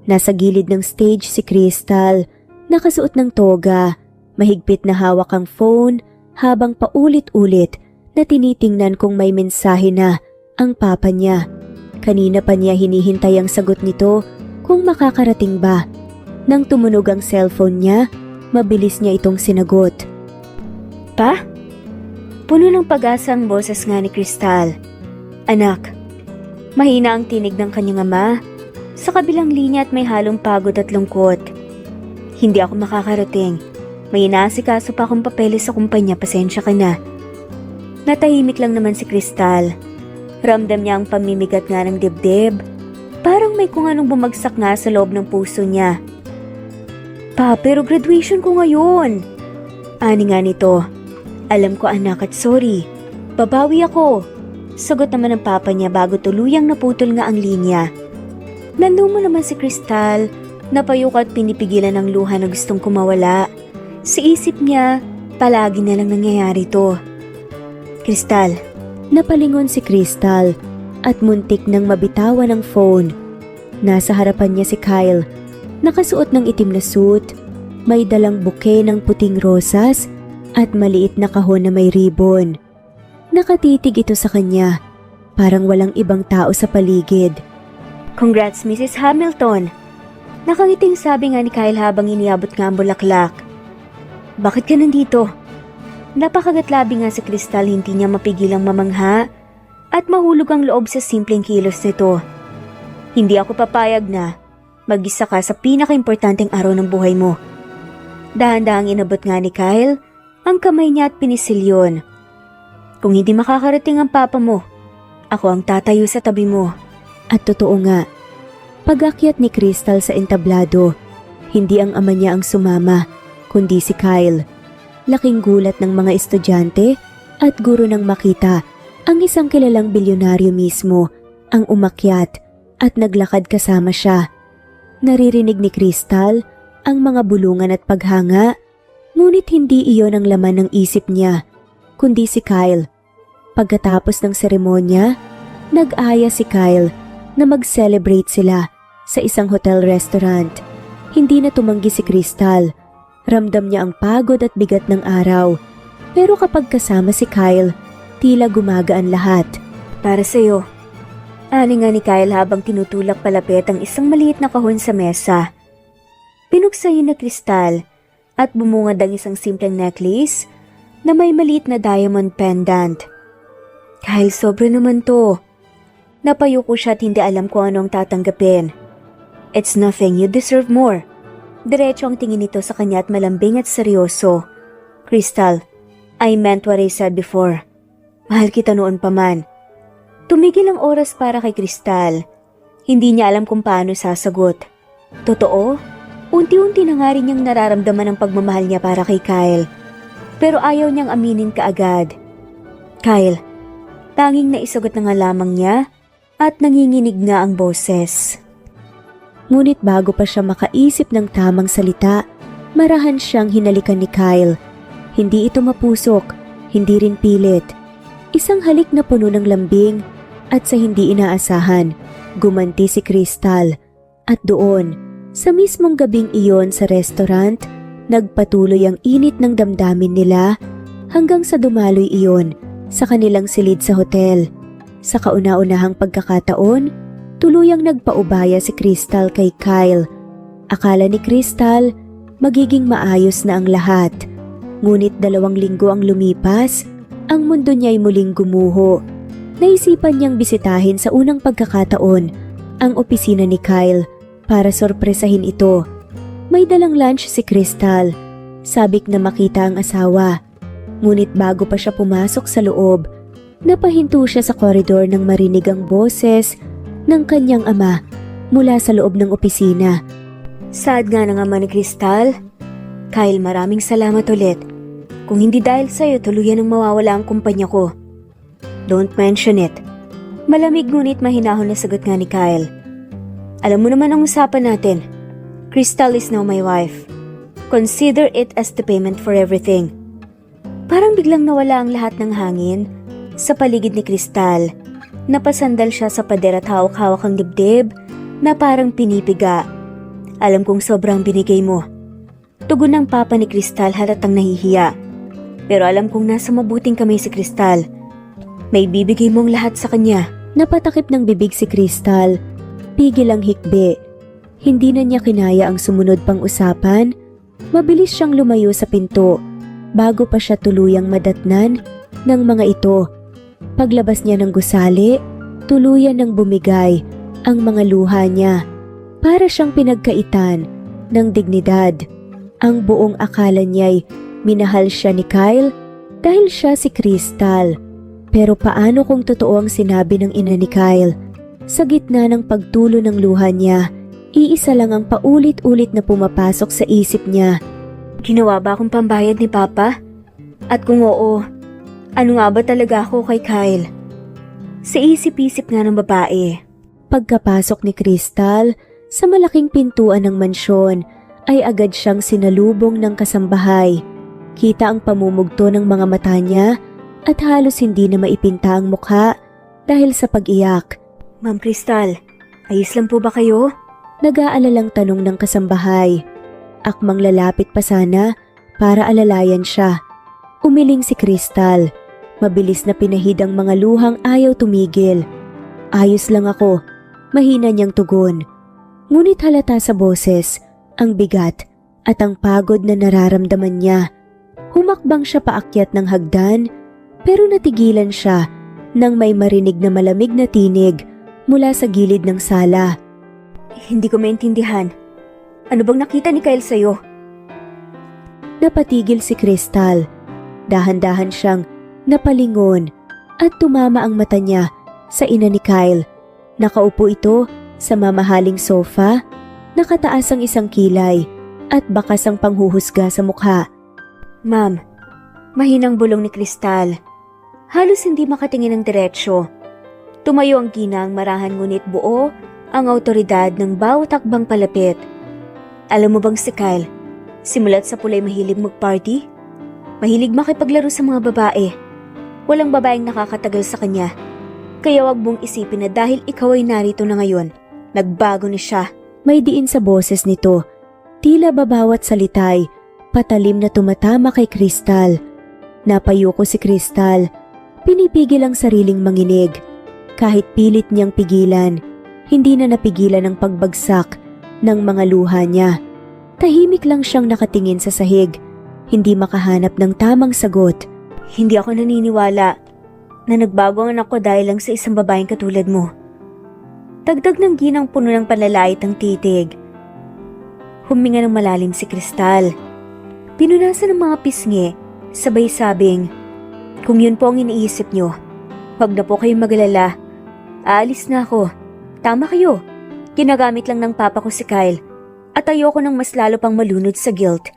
Nasa gilid ng stage si Crystal, nakasuot ng toga, mahigpit na hawak ang phone habang paulit-ulit na tinitingnan kung may mensahe na ang papa niya. Kanina pa niya hinihintay ang sagot nito kung makakarating ba. Nang tumunog ang cellphone niya, mabilis niya itong sinagot. Pa? Puno ng pag-asa ang boses nga ni Crystal. Anak, mahina ang tinig ng kanyang ama sa kabilang linya at may halong pagod at lungkot. Hindi ako makakarating. May inaasikaso pa akong papeles sa kumpanya, pasensya ka na. Natahimik lang naman si Crystal. Ramdam niya ang pamimigat nga ng dibdib. Parang may kung anong bumagsak nga sa loob ng puso niya. Pa, pero graduation ko ngayon. Ani nga nito, alam ko anak at sorry. Babawi ako. Sagot naman ng papa niya bago tuluyang naputol nga ang linya. Nanlumo naman si Crystal, napayuko at pinipigilan ng luha na gustong kumawala. Sa isip niya, palagi na lang nangyayari to. Crystal, napalingon si Crystal at muntik nang mabitawan ng phone. Nasa harapan niya si Kyle, nakasuot ng itim na suit, may dalang bouquet ng puting rosas at maliit na kahon na may ribbon. Nakatitig ito sa kanya, parang walang ibang tao sa paligid. Congrats, Mrs. Hamilton! Nakangiting sabi nga ni Kyle habang iniabot nga ang bulaklak. Bakit ka nandito? Napakagatlabi nga si Crystal, hindi niya mapigilang mamangha at mahulog ang loob sa simpleng kilos nito. Hindi ako papayag na mag-isa ka sa pinaka-importanteng araw ng buhay mo. Dahan-dahang inabot nga ni Kyle ang kamay niya at pinisilyon. Kung hindi makakarating ang papa mo, ako ang tatayo sa tabi mo. At totoo nga, pag-akyat ni Crystal sa entablado, hindi ang ama niya ang sumama, kundi si Kyle. Laking gulat ng mga estudyante at guro nang makita ang isang kilalang bilyonaryo mismo ang umakyat at naglakad kasama siya. Naririnig ni Crystal ang mga bulungan at paghanga, ngunit hindi iyon ang laman ng isip niya, kundi si Kyle. Pagkatapos ng seremonya, nag-aya si Kyle na mag-celebrate sila sa isang hotel-restaurant. Hindi na tumanggi si Crystal. Ramdam niya ang pagod at bigat ng araw. Pero kapag kasama si Kyle, tila gumagaan lahat. Para sa'yo. Ani nga ni Kyle habang tinutulak palapit ang isang maliit na kahon sa mesa. Pinuksa yun na Crystal at bumungad ang isang simpleng necklace na may maliit na diamond pendant. Kyle, sobra naman to. Napayuko siya at hindi alam kung ano ang tatanggapin. It's nothing, you deserve more. Diretso ang tingin nito sa kanya at malambing at seryoso. Crystal, I meant what I said before. Mahal kita noon pa man. Tumigil ang oras para kay Crystal. Hindi niya alam kung paano sasagot. Totoo? Unti-unti na nga rin niyang nararamdaman ang pagmamahal niya para kay Kyle. Pero ayaw niyang aminin kaagad. Kyle, tanging naisagot na nga lamang niya at nanginginig nga ang boses. Ngunit bago pa siya makaisip ng tamang salita, marahan siyang hinalikan ni Kyle. Hindi ito mapusok, hindi rin pilit. Isang halik na puno ng lambing at sa hindi inaasahan, gumanti si Crystal. At doon, sa mismong gabing iyon sa restaurant, nagpatuloy ang init ng damdamin nila hanggang sa dumaloy iyon sa kanilang silid sa hotel. Sa kauna-unahang pagkakataon, tuluyang nagpaubaya si Crystal kay Kyle. Akala ni Crystal, magiging maayos na ang lahat. Ngunit 2 linggo ang lumipas, ang mundo niya'y muling gumuho. Naisipan niyang bisitahin sa unang pagkakataon ang opisina ni Kyle para sorpresahin ito. May dalang lunch si Crystal. Sabik na makita ang asawa. Ngunit bago pa siya pumasok sa loob, napahinto siya sa koridor nang marinig ang boses ng kanyang ama mula sa loob ng opisina. Sad nga ng ama ni Crystal. Kyle, maraming salamat ulit. Kung hindi dahil sa'yo, tuluyan ang mawawala ang kumpanya ko. Don't mention it. Malamig ngunit mahinahon na sagot nga ni Kyle. Alam mo naman ang usapan natin. Crystal is now my wife. Consider it as the payment for everything. Parang biglang nawala ang lahat ng hangin sa paligid ni Crystal. Napasandal siya sa pader at hawak-hawak ang dibdib na parang pinipiga. Alam kong sobrang binigay mo. Tugon ng papa ni Crystal halatang nahihiya. Pero alam kong nasa mabuting kamay si Crystal. May bibigay mong lahat sa kanya. Napatakip ng bibig si Crystal. Pigil ang hikbi. Hindi na niya kinaya ang sumunod pang usapan. Mabilis siyang lumayo sa pinto bago pa siya tuluyang madatnan ng mga ito. Paglabas niya ng gusali, tuluyan ng bumigay ang mga luha niya. Para siyang pinagkaitan ng dignidad. Ang buong akala niya'y minahal siya ni Kyle dahil siya si Crystal. Pero paano kung totoo ang sinabi ng ina ni Kyle? Sa gitna ng pagtulo ng luha niya, iisa lang ang paulit-ulit na pumapasok sa isip niya. Ginawa ba akong pambayad ni Papa? At kung oo, ano nga ba talaga ako kay Kyle? Sa isip-isip nga ng babae. Pagkapasok ni Crystal sa malaking pintuan ng mansyon ay agad siyang sinalubong ng kasambahay. Kita ang pamumugto ng mga mata niya at halos hindi na maipinta ang mukha dahil sa pag-iyak. Ma'am Crystal, ayos lang po ba kayo? Nag-aalalang tanong ng kasambahay. Akmang lalapit pa sana para alalayan siya. Umiling si Crystal. Mabilis na pinahid ang mga luhang ayaw tumigil. Ayos lang ako, mahina niyang tugon. Ngunit halata sa boses ang bigat at ang pagod na nararamdaman niya. Humakbang siya paakyat ng hagdan pero natigilan siya nang may marinig na malamig na tinig mula sa gilid ng sala. Hindi ko maintindihan. Ano bang nakita ni Kyle sa'yo? Napatigil si Crystal. Dahan-dahan siyang napalingon at tumama ang mata niya sa ina ni Kyle. Nakaupo ito sa mamahaling sofa, nakataas ang isang kilay at bakas ang panghuhusga sa mukha. Ma'am, mahinang bulong ni Crystal. Halos hindi makatingin ng diretsyo. Tumayo ang ginang marahan ngunit buo ang awtoridad ng bawat takbang palapit. Alam mo bang si Kyle, simulat sa pulay mahilig mag-party? Mahilig makipaglaro sa mga babae. Walang babaeng nakakatagal sa kanya. Kaya wag mong isipin na dahil ikaw ay narito na ngayon, nagbago na siya. May diin sa boses nito. Tila babawat salitay, patalim na tumatama kay Crystal. Napayuko si Crystal. Pinipigil ang sariling manginig. Kahit pilit niyang pigilan, hindi na napigilan ang pagbagsak ng mga luha niya. Tahimik lang siyang nakatingin sa sahig. Hindi makahanap ng tamang sagot. Hindi ako naniniwala na nagbago ang anak ko dahil lang sa isang babaeng katulad mo. Dagdag ng ginang puno ng panlalait ang titig. Huminga ng malalim si Crystal. Pinunasan ng mga pisngi, sabay sabing, kung yun po ang iniisip nyo, wag na po kayong magalala. Aalis na ako. Tama kayo. Ginagamit lang ng papa ko si Kyle at ayoko nang mas lalo pang malunod sa guilt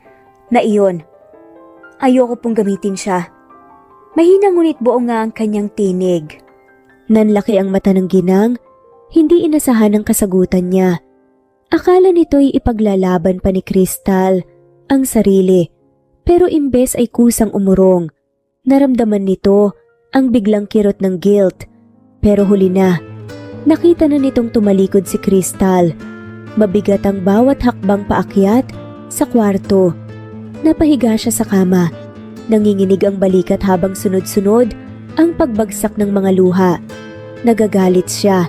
na iyon. Ayoko pong gamitin siya. Mahina ngunit buo nga ang kanyang tinig. Nanlaki ang mata ng ginang, hindi inasahan ang kasagutan niya. Akala nito'y ipaglalaban pa ni Crystal ang sarili, pero imbes ay kusang umurong. Naramdaman nito ang biglang kirot ng guilt, pero huli na. Nakita na nitong tumalikod si Crystal. Mabigat ang bawat hakbang paakyat sa kwarto. Napahiga siya sa kama. Nanginginig ang balikat habang sunod-sunod ang pagbagsak ng mga luha. Nagagalit siya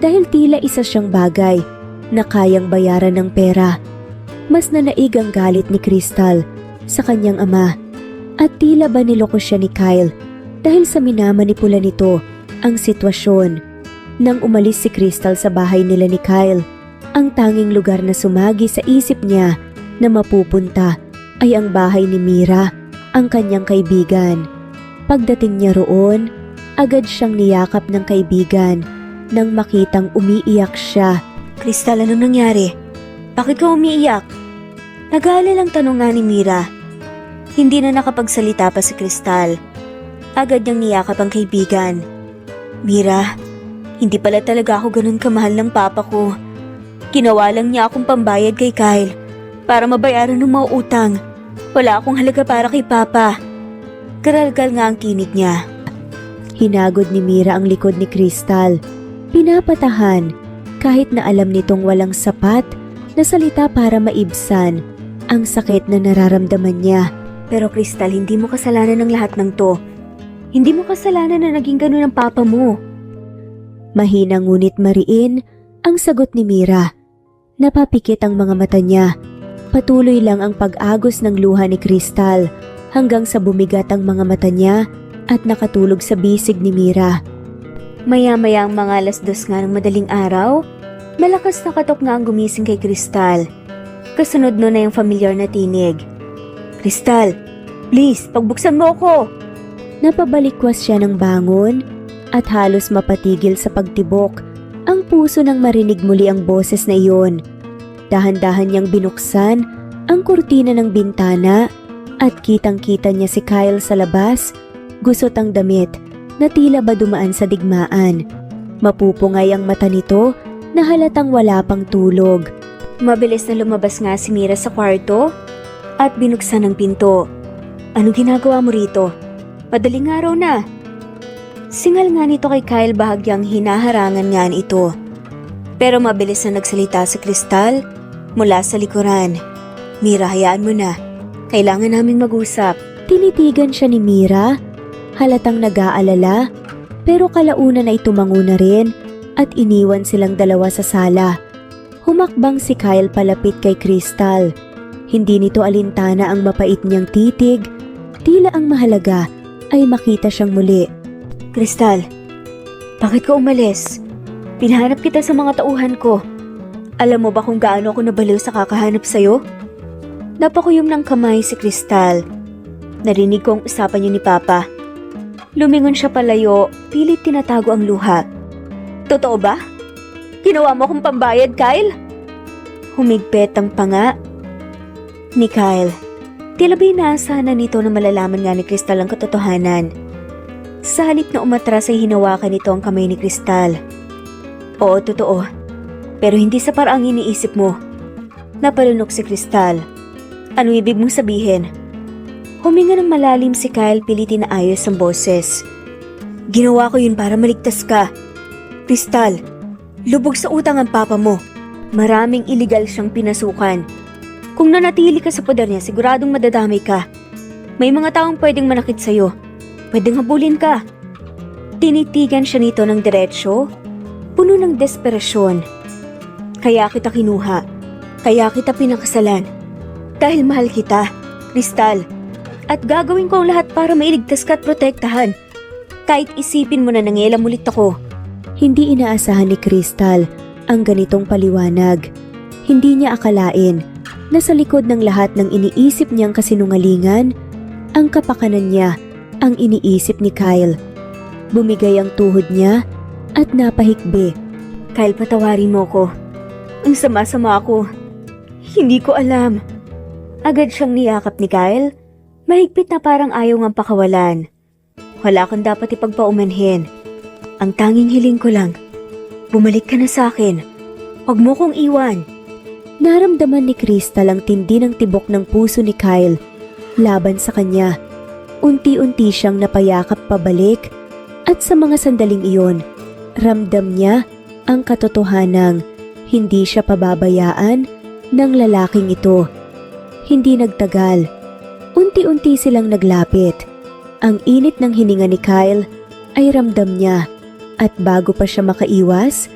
dahil tila isa siyang bagay na kayang bayaran ng pera. Mas nanaig ang galit ni Crystal sa kanyang ama at tila ba niloko siya ni Kyle dahil sa minamanipula nito ang sitwasyon. Nang umalis si Crystal sa bahay nila ni Kyle, ang tanging lugar na sumagi sa isip niya na mapupunta ay ang bahay ni Mira, ang kanyang kaibigan. Pagdating niya roon, agad siyang niyakap ng kaibigan nang makitang umiiyak siya. Crystal, anong nangyari? Bakit ka umiiyak? Nag-aalalang tanong nga ni Mira. Hindi na nakapagsalita pa si Crystal. Agad niyang niyakap ang kaibigan. Mira, hindi pala talaga ako ganun kamahal ng papa ko. Ginawa lang niya akong pambayad kay Kyle para mabayaran ng mga utang. Wala akong halaga para kay Papa. Garalgal nga ang tinig niya. Hinagod ni Mira ang likod ni Crystal. Pinapatahan kahit na alam nitong walang sapat na salita para maibsan ang sakit na nararamdaman niya. Pero Crystal, hindi mo kasalanan ng lahat ng to. Hindi mo kasalanan na naging ganun ang papa mo. Mahina ngunit mariin ang sagot ni Mira. Napapikit ang mga mata niya. Patuloy lang ang pag-agos ng luha ni Crystal hanggang sa bumigat ang mga mata niya at nakatulog sa bisig ni Mira. Maya-maya ang mga 2:00 nga ng madaling araw, malakas na katok nga ang gumising kay Crystal. Kasunod nun na yung familiar na tinig. Crystal, please, pagbuksan mo ako! Napabalikwas siya ng bangon at halos mapatigil sa pagtibok ang puso nang marinig muli ang boses na iyon. Dahan-dahan niyang binuksan ang kurtina ng bintana at kitang-kita niya si Kyle sa labas, gusot ang damit na tila ba dumaan sa digmaan. Mapupungay ang mata nito na halatang wala pang tulog. Mabilis na lumabas nga si Mira sa kwarto at binuksan ang pinto. Ano ginagawa mo rito? Madaling araw na. Singal nga nito kay Kyle, bahagyang hinaharangan nga ito. Pero mabilis na nagsalita si Crystal mula sa likuran. Mira, hayaan mo na. Kailangan namin mag-usap. Tinitigan siya ni Mira, halatang nag-aalala, pero kalaunan ay tumango na rin at iniwan silang dalawa sa sala. Humakbang si Kyle palapit kay Crystal. Hindi nito alintana ang mapait niyang titig, tila ang mahalaga ay makita siyang muli. Crystal, bakit ka umalis? Pinahanap kita sa mga tauhan ko. Alam mo ba kung gaano ako nabaliw sa kakahanap sa'yo? Napakuyom ng kamay si Crystal. Narinig kong usapan niyo ni Papa. Lumingon siya palayo, pilit tinatago ang luha. Totoo ba? Ginawa mo akong pambayad, Kyle? Humigpit ang panga ni Kyle. Tila ba'y inaasahan na nito na malalaman nga ni Crystal ang katotohanan. Sa halip na umatras ay hinawakan nito ang kamay ni Crystal. Oo, totoo. Pero hindi sa paraang iniisip mo. Napalunok si Crystal. Ano ibig mong sabihin? Huminga ng malalim si Kyle, pilit na ayos ang boses. Ginawa ko yun para maligtas ka. Crystal, lubog sa utang ang papa mo. Maraming iligal siyang pinasukan. Kung nanatili ka sa poder niya, siguradong madadamay ka. May mga taong pwedeng manakit sa'yo. Pwedeng habulin ka. Tinitigan siya nito ng diretsyo, puno ng desperasyon. Kaya kita kinuha. Kaya kita pinakasalan. Dahil mahal kita, Crystal. At gagawin ko ang lahat para mailigtas ka at protektahan. Kahit isipin mo na nangialam ulit ako. Hindi inaasahan ni Crystal ang ganitong paliwanag. Hindi niya akalain na sa likod ng lahat ng iniisip niyang kasinungalingan, ang kapakanan niya ang iniisip ni Kyle. Bumigay ang tuhod niya at napahikbi. Kyle, patawarin mo ko. Ang sama-sama ako. Hindi ko alam. Agad siyang niyakap ni Kyle. Mahigpit na parang ayaw ngang pakawalan. Wala kang dapat ipagpaumanhin. Ang tanging hiling ko lang, bumalik ka na sa akin. Huwag mo kong iwan. Naramdaman ni Crystal ang tindi ng tibok ng puso ni Kyle laban sa kanya. Unti-unti siyang napayakap pabalik at sa mga sandaling iyon, ramdam niya ang katotohanang hindi siya pababayaan ng lalaking ito. Hindi nagtagal. Unti-unti silang naglapit. Ang init ng hininga ni Kyle ay ramdam niya at bago pa siya makaiwas,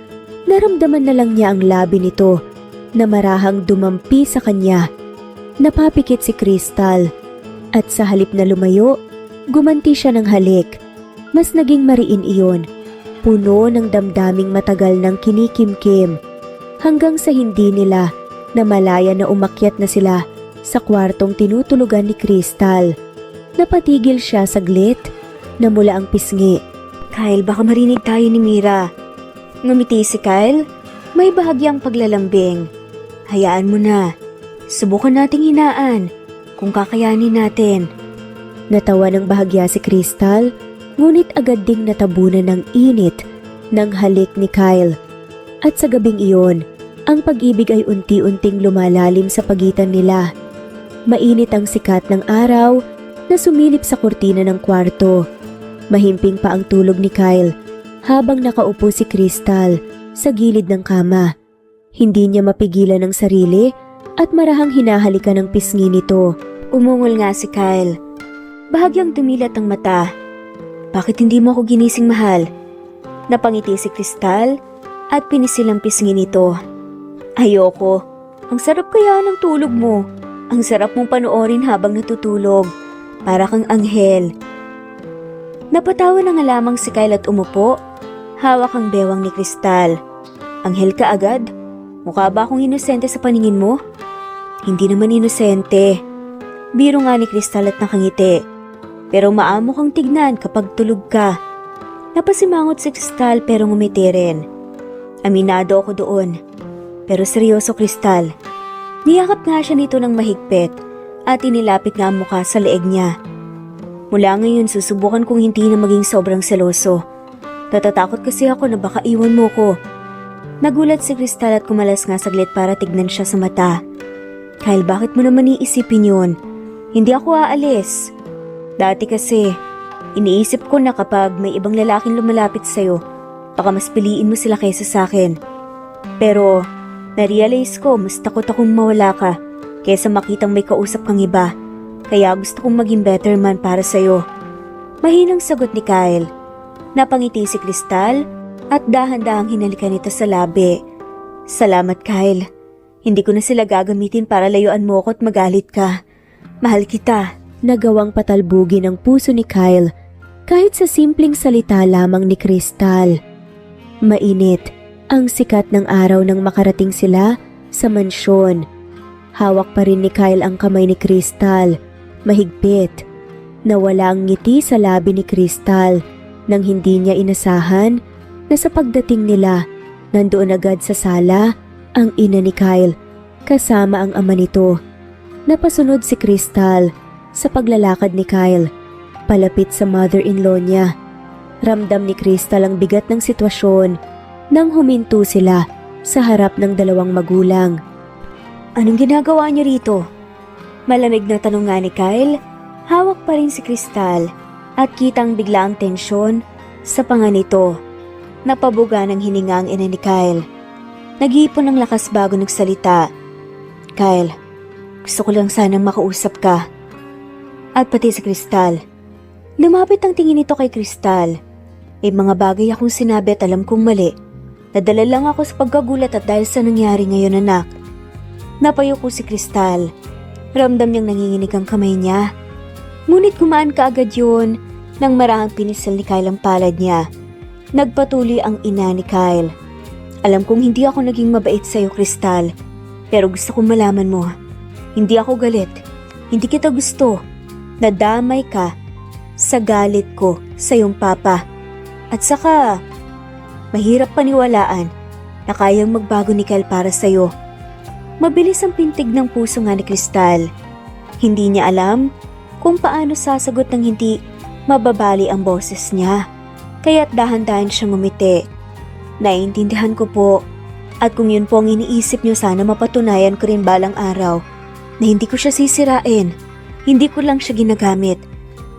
naramdaman na lang niya ang labi nito na marahang dumampi sa kanya. Napapikit si Crystal at sa halip na lumayo, gumanti siya ng halik. Mas naging mariin iyon, puno ng damdaming matagal ng kinikimkim hanggang sa hindi nila na malaya na umakyat na sila sa kwartong tinutulugan ni Crystal. Napatigil siya saglit, namula ang pisngi. Kyle, baka marinig tayo ni Mira. Ngumiti si Kyle, may bahagyang paglalambing. Hayaan mo na. Subukan nating hinaan kung kakayanin natin. Natawa ng bahagya si Crystal, ngunit agad ding natabunan ng init ng halik ni Kyle. At sa gabing iyon, ang pag-ibig ay unti-unting lumalalim sa pagitan nila. Mainit ang sikat ng araw na sumilip sa kurtina ng kwarto. Mahimping pa ang tulog ni Kyle habang nakaupo si Crystal sa gilid ng kama. Hindi niya mapigilan ang sarili at marahang hinahalikan ng pisngi nito. Umungol nga si Kyle. Bahagyang dumilat ang mata. Bakit hindi mo ako ginising, mahal? Napangiti si Crystal at pinisil ang pisngi nito. Ayoko. Ang sarap kaya ng tulog mo. Ang sarap mong panoorin habang natutulog. Para kang anghel. Napatawa na nga lamang si Kyle at umupo. Hawak ang bewang ni Crystal. Anghel ka agad? Mukha ba akong inosente sa paningin mo? Hindi naman inosente. Biro nga ni Crystal at nakangiti. Pero maamo kang tignan kapag tulog ka. Napasimangot si Crystal pero ngumiti rin. Aminado ako doon. Pero seryoso, Crystal. Niyakap nga siya nito ng mahigpit at inilapit nga ang mukha sa leeg niya. Mula ngayon susubukan kong hindi na maging sobrang seloso. Natatakot kasi ako na baka iwan mo ko. Nagulat si Crystal at kumalas nga saglit para tignan siya sa mata. Kyle, bakit mo naman iisipin yun? Hindi ako aalis. Dati kasi, iniisip ko na kapag may ibang lalaking lumalapit sa'yo, baka mas piliin mo sila kaysa sa akin. Pero, na-realize ko mas takot akong mawala ka kaysa makitang may kausap kang iba. Kaya gusto kong maging better man para sa'yo. Mahinang sagot ni Kyle. Napangiti si Crystal at dahan-dahang hinalikan nito sa labi. Salamat, Kyle. Hindi ko na sila gagamitin para layuan mo ko at magalit ka. Mahal kita. Nagawang patalbugin ang puso ni Kyle kahit sa simpleng salita lamang ni Crystal. Mainit ang sikat ng araw nang makarating sila sa mansyon. Hawak pa rin ni Kyle ang kamay ni Crystal. Mahigpit. Nawala ang ngiti sa labi ni Crystal nang hindi niya inasahan na sa pagdating nila, nandoon agad sa sala ang ina ni Kyle kasama ang ama nito. Napasunod si Crystal sa paglalakad ni Kyle palapit sa mother-in-law niya. Ramdam ni Crystal ang bigat ng sitwasyon nang huminto sila sa harap ng dalawang magulang. Anong ginagawa niyo rito? Malamig na tanong nga ni Kyle. Hawak pa rin si Crystal at kitang bigla ang tensyon sa panga nito. Napabuga ng hininga ang ina ni Kyle. Nag-iipon ng lakas bago nagsalita. Kyle, gusto ko lang sanang makausap ka. At pati si Crystal. Lumapit ang tingin nito kay Crystal. May mga bagay akong sinabi at alam kong mali. Nadala lang ako sa pagkagulat at dahil sa nangyari ngayon, anak. Napayuko si Crystal. Ramdam niyang nanginginig ang kamay niya. Ngunit gumaan kaagad yun nang marahang pinisil ni Kyle ang palad niya. Nagpatuloy ang ina ni Kyle. Alam kong hindi ako naging mabait sa'yo, Crystal. Pero gusto kong malaman mo, hindi ako galit. Hindi kita gusto. Nadamay ka sa galit ko sa iyong papa. At saka, mahirap paniwalaan na kayang magbago ni Kyle para sa'yo. Mabilis ang pintig ng puso nga ni Crystal. Hindi niya alam kung paano sasagot ng hindi mababali ang boses niya. Kaya't dahan-dahan siyang ngumiti. Naiintindihan ko po. At kung yun po ang iniisip niyo, sana mapatunayan ko rin balang araw na hindi ko siya sisirain. Hindi ko lang siya ginagamit.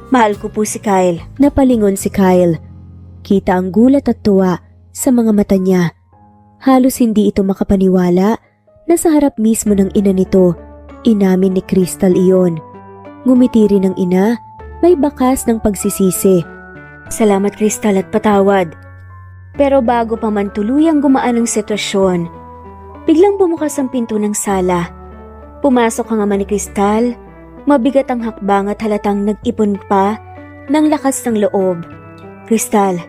Mahal ko po si Kyle. Napalingon si Kyle. Kita ang gulat at tuwa sa mga mata niya. Halos hindi ito makapaniwala na sa harap mismo ng ina nito, inamin ni Crystal iyon. Ngumiti rin ang ina, may bakas ng pagsisisi. Salamat, Crystal, at patawad. Pero bago pa man tuluyang gumaan ang sitwasyon, biglang bumukas ang pinto ng sala. Pumasok ang ama ni Crystal. Mabigat ang hakbang at halatang nag-ipon pa ng lakas ng loob. Crystal,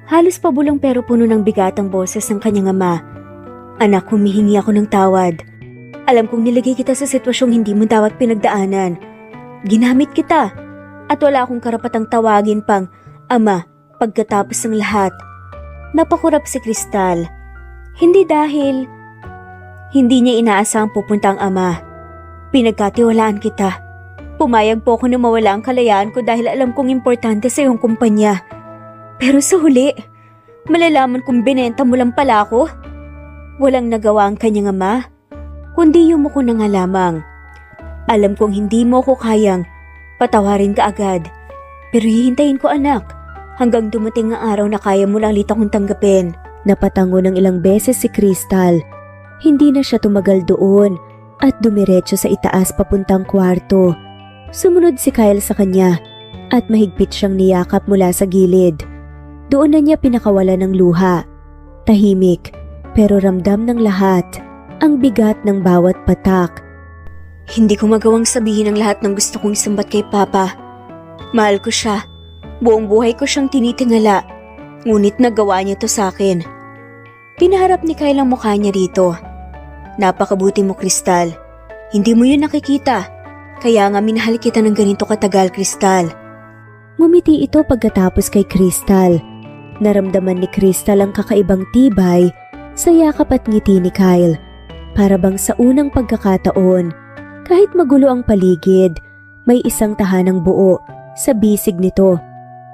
halos pabulong pero puno ng bigat ang boses ng kanyang ama. Anak, humihingi ako ng tawad. Alam kong nilagay kita sa sitwasyong hindi mo dapat pinagdaanan. Ginamit kita at wala akong karapatang tawagin pang ama pagkatapos ng lahat. Napakurap si Crystal. Hindi dahil hindi niya inaasahang pupunta ang ama. Pinagkatiwalaan kita. Pumayag po ako na mawala ang kalayaan ko dahil alam kong importante sa iyong kumpanya. Pero sa huli, malalaman kong binenta mo lang pala ako. Walang nagawa ang kanyang ama, kundi yumuko na nga lamang. Alam kong hindi mo ko kayang patawarin ka agad. Pero hihintayin ko, anak, hanggang dumating ang araw na kaya mo lang litang kong tanggapin. Napatango ng ilang beses si Crystal. Hindi na siya tumagal doon at dumiretso sa itaas papuntang kwarto. Sumunod si Kyle sa kanya at mahigpit siyang niyakap mula sa gilid. Doon na niya pinakawalan ng luha. Tahimik pero ramdam ng lahat ang bigat ng bawat patak. Hindi ko magawang sabihin ang lahat ng gusto kong isambat kay Papa. Mahal ko siya. Buong buhay ko siyang tinitingala. Ngunit nagawa niya to sa akin. Pinaharap ni Kyle ang mukha niya rito. Napakabuti mo, Crystal. Hindi mo yun nakikita. Kaya nga minahal kita ng ganito katagal, Crystal. Ngumiti ito pagkatapos kay Crystal. Naramdaman ni Crystal ang kakaibang tibay sa yakap at ngiti ni Kyle. Para bang sa unang pagkakataon, kahit magulo ang paligid, may isang tahanang buo sa bisig nito.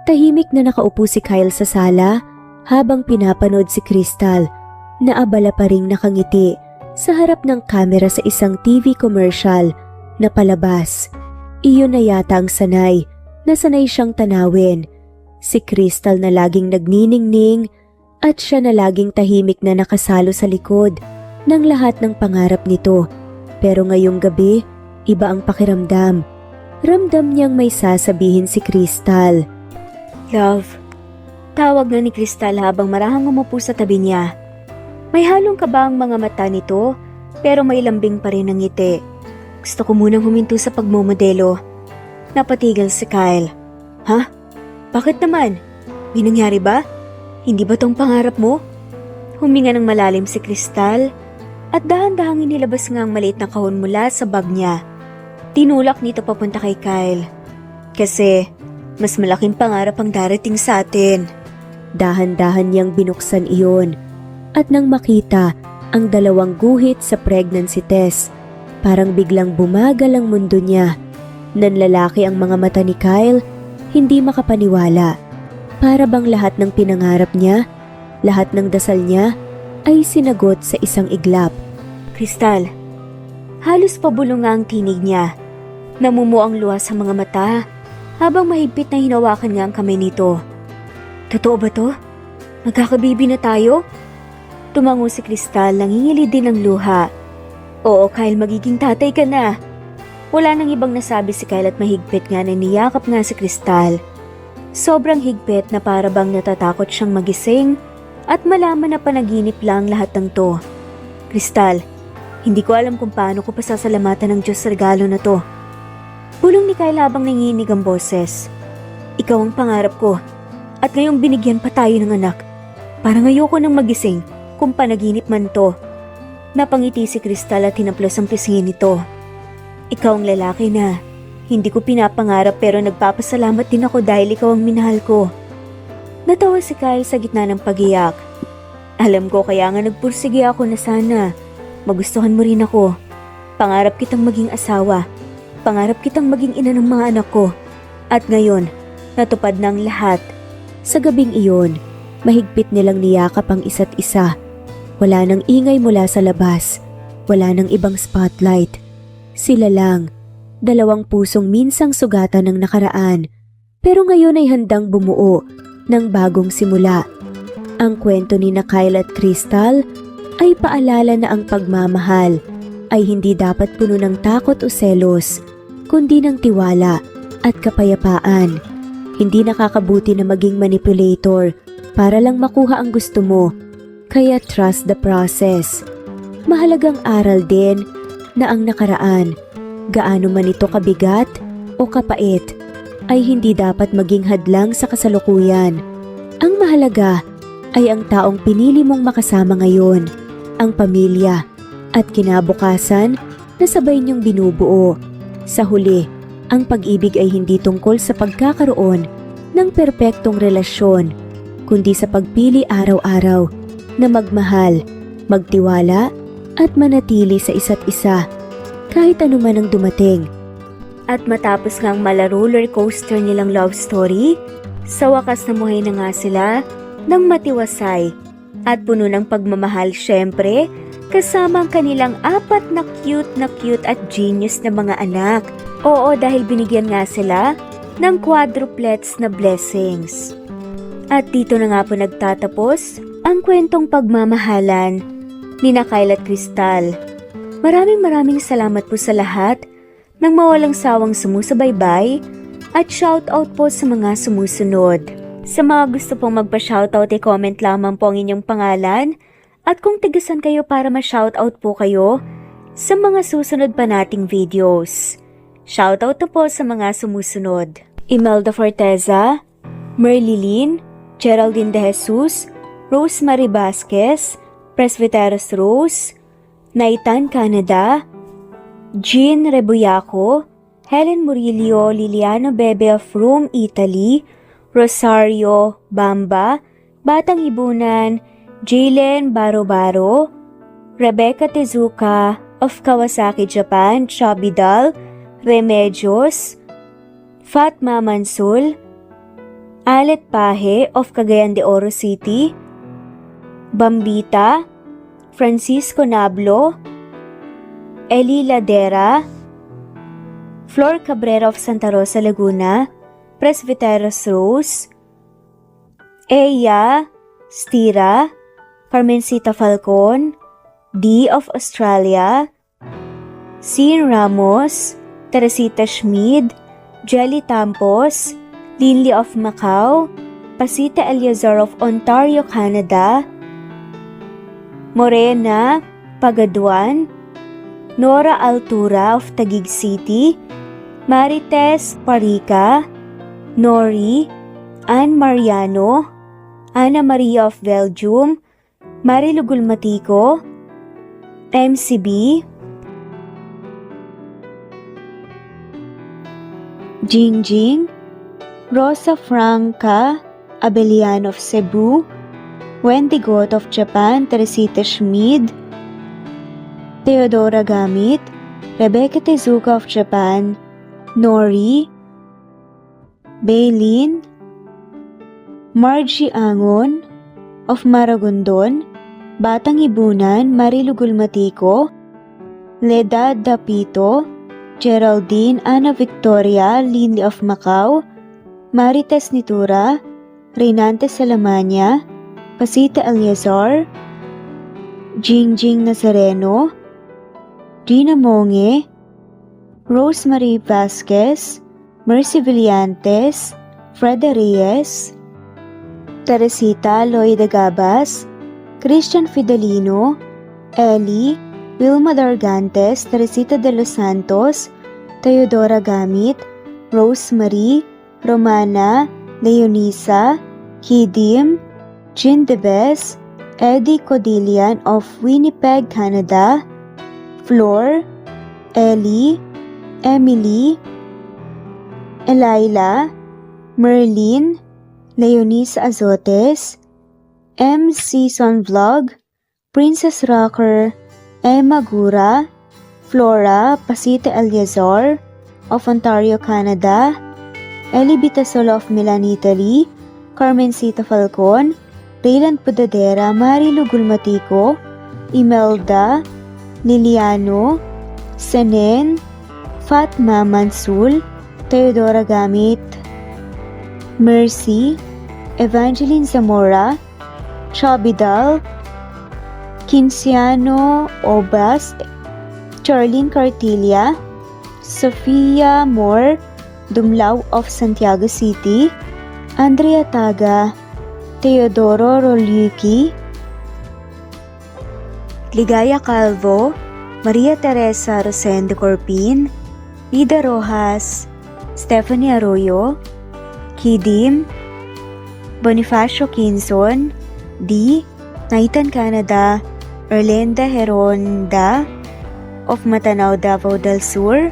Tahimik na nakaupo si Kyle sa sala habang pinapanood si Crystal na abala pa ring nakangiti sa harap ng kamera sa isang TV commercial na palabas. Iyon na yata ang sanay na sanay siyang tanawin. Si Crystal na laging nagniningning at siya na laging tahimik na nakasalo sa likod ng lahat ng pangarap nito. Pero ngayong gabi, iba ang pakiramdam. Ramdam niyang may sasabihin si Crystal. Love, tawag na ni Crystal habang marahang umupo sa tabi niya. May halong kaba ang mga mata nito, pero may lambing pa rin ang ngiti. Gusto ko munang huminto sa pagmomodelo. Napatigil si Kyle. Ha? Bakit naman? May nangyari ba? Hindi ba tong pangarap mo? Huminga ng malalim si Crystal at dahan-dahang inilabas nga ang maliit na kahon mula sa bag niya. Tinulak nito papunta kay Kyle. Kasi mas malaking pangarap ang darating sa atin. Dahan-dahan niyang binuksan iyon. At nang makita ang dalawang guhit sa pregnancy test, parang biglang bumagal ang mundo niya. Nanlalaki ang mga mata ni Kyle, hindi makapaniwala. Para bang lahat ng pinangarap niya, lahat ng dasal niya, ay sinagot sa isang iglap. Crystal, halos pabulong nga ang tinig niya. Namumuo ang luha sa mga mata habang mahigpit na hinawakan nga ang kamay nito. Totoo ba to? Magkakabibi na tayo? Tumango si Crystal, nangingili din ng luha. Oo, Kyle, magiging tatay ka na. Wala nang ibang nasabi si Kyle at mahigpit nga na niyakap nga si Crystal. Sobrang higpit na para bang natatakot siyang magising at malaman na panaginip lang lahat ng to. Crystal, hindi ko alam kung paano ko pasasalamatan ng Diyos sa regalo na to. Bulong ni Kyle habang nanginginig ang boses. Ikaw ang pangarap ko at ngayong binigyan pa tayo ng anak. Parang ayoko nang magising kung panaginip man to. Napangiti si Crystal at hinaplos ang pisngin nito. Ikaw ang lalaki na hindi ko pinapangarap pero nagpapasalamat din ako dahil ikaw ang minahal ko. Natawa si Kyle sa gitna ng pag-iyak. Alam ko kaya nga nagpursige ako na sana magustuhan mo rin ako. Pangarap kitang maging asawa. Pangarap kitang maging ina ng mga anak ko. At ngayon, natupad na ang lahat. Sa gabing iyon, mahigpit nilang niyakap ang isa't isa. Wala nang ingay mula sa labas. Wala nang ibang spotlight. Sila lang, dalawang pusong minsang sugatan ng nakaraan. Pero ngayon ay handang bumuo ng bagong simula. Ang kwento ni na Kyle at Crystal ay paalala na ang pagmamahal ay hindi dapat puno ng takot o selos, kundi ng tiwala at kapayapaan. Hindi nakakabuti na maging manipulator para lang makuha ang gusto mo, kaya trust the process. Mahalagang aral din na ang nakaraan, gaano man ito kabigat o kapait, ay hindi dapat maging hadlang sa kasalukuyan. Ang mahalaga ay ang taong pinili mong makasama ngayon, ang pamilya at kinabukasan na sabay niyong binubuo. Sa huli, ang pag-ibig ay hindi tungkol sa pagkakaroon ng perpektong relasyon, kundi sa pagpili araw-araw na magmahal, magtiwala at manatili sa isa't isa kahit anuman ang dumating. At matapos ngang mala-roller coaster nilang love story, sa wakas namuhay na nga sila ng matiwasay at puno ng pagmamahal, syempre, kasama ang kanilang 4 na cute at genius na mga anak. Oo, dahil binigyan nga sila ng quadruplets na blessings. At dito na nga po nagtatapos ang kwentong pagmamahalan ni na Kyle at Crystal. Maraming salamat po sa lahat ng mawalang sawang sumusubaybay at shoutout po sa mga sumusunod. Sa mga gusto pong magpa-shoutout, i-comment lamang po ang inyong pangalan at kung tigasan kayo para ma-shoutout po kayo sa mga susunod pa nating videos. Shoutout na po sa mga sumusunod. Imelda Forteza, Merlilyn, Geraldine De Jesus, Rosemary Vasquez, Presbyteros Rose, Naitan Canada, Jean Rebuyaco, Helen Murillo, Liliano Bebe of Rome, Italy, Rosario Bamba, Batang Ibunan, Jalen Baro-Baro, Rebecca Tezuka of Kawasaki, Japan, Chabidal, Remedios, Fatma Mansul, Alet Pahe of Cagayan de Oro City, Bambita, Francisco Nablo, Eli Ladera, Flor Cabrera of Santa Rosa, Laguna, Presbyteros Rose, Eya Stira, Carmencita Falcon, D of Australia, Sin Ramos, Teresita Schmid, Jelly Tampos, Linley of Macau, Pasita Eliazar of Ontario, Canada, Morena Pagaduan, Nora Altura of Taguig City, Marites Parica, Nori, Anne Mariano, Ana Maria of Belgium, Marilu Gulmatico, MCB, Jingjing, Rosa Franca Abelian of Cebu, Wendy Goth of Japan, Teresita Schmid, Theodora Gamit, Rebecca Tezuka of Japan, Nori, Baylin, Margie Angon of Maragondon, Batang Ibunan, Marilu Gulmatico, Leda Dapito, Geraldine Ana Victoria, Linley of Macau, Marites Nitura, Reynante Salamania, Pasita Eliazar, Jingjing Nazareno, Gina Monge, Rosemary Vasquez, Mercy Villantes, Freda Reyes, Teresita Loida Gabas, Christian Fidelino, Ellie, Wilma Dargantes, Teresita de los Santos, Teodora Gamit, Rosemary, Romana, Leonisa, Kidim, Jean Debes, Eddie Codillian of Winnipeg, Canada, Flor, Ellie, Emily, Elila, Merlin, Leonisa Azotes, M. Season Vlog, Princess Rocker, Emma Gura, Flora Pasita Eliazar of Ontario, Canada, Eli Bitasolo of Milan, Italy, Carmencita Falcon, Raylan Pudadera, Marilu Gulmatico, Imelda, Liliano, Senen, Fatma Mansul, Teodora Gamit, Mercy, Evangeline Zamora, Chabidal, Kinciano Obas, Charlene Cartilla, Sofia Moore, Dumlao of Santiago City, Andrea Taga, Teodoro Roliuki, Ligaya Calvo, Maria Teresa Rosende Corpin, Ida Rojas, Stephanie Arroyo, Kidim, Bonifacio Quinzon, D. Naitan, Canada, Erlenda Heronda of Matanao, Davao del Sur,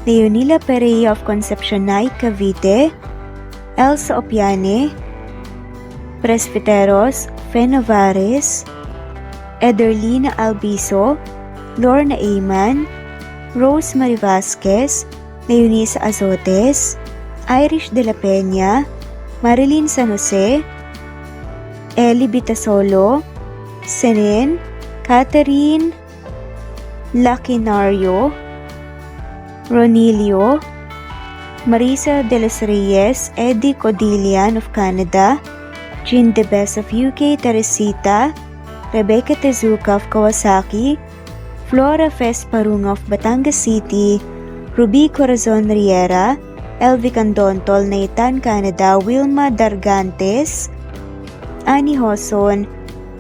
Leonila Pereira of Concepcion, Nay, Cavite, Elsa Opiane, Presbyteros, Fenovares, Ederlina Albiso, Lorna Ayman, Rosemary Vasquez, Leonisa Azotes, Irish de la Peña, Marilyn San Jose, Eli Bitasolo, Senen, Catherine Lacinario, Ronilio, Marisa de los Reyes, Eddie Codillian of Canada, Jean Debes of UK, Teresita, Rebecca Tezuka of Kawasaki, Flora Fesparung of Batangas City, Ruby Corazon Riera, Elvi Candontol, Naitan, Canada, Wilma Dargantes, Annie Hoson,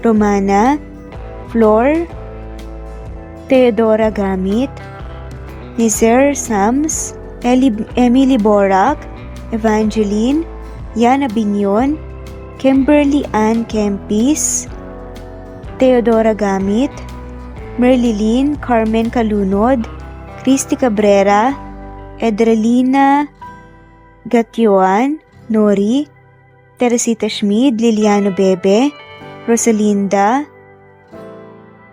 Romana, Flor, Teodora Gamit, Nizer Sams, Emily Borak, Evangeline, Yana Binyon, Kimberly Ann Kempis, Teodora Gamit, Merlilyn Carmen Calunod, Christy Cabrera, Edrelina Gatyoan, Nori, Teresita Schmid, Liliano Bebe, Rosalinda,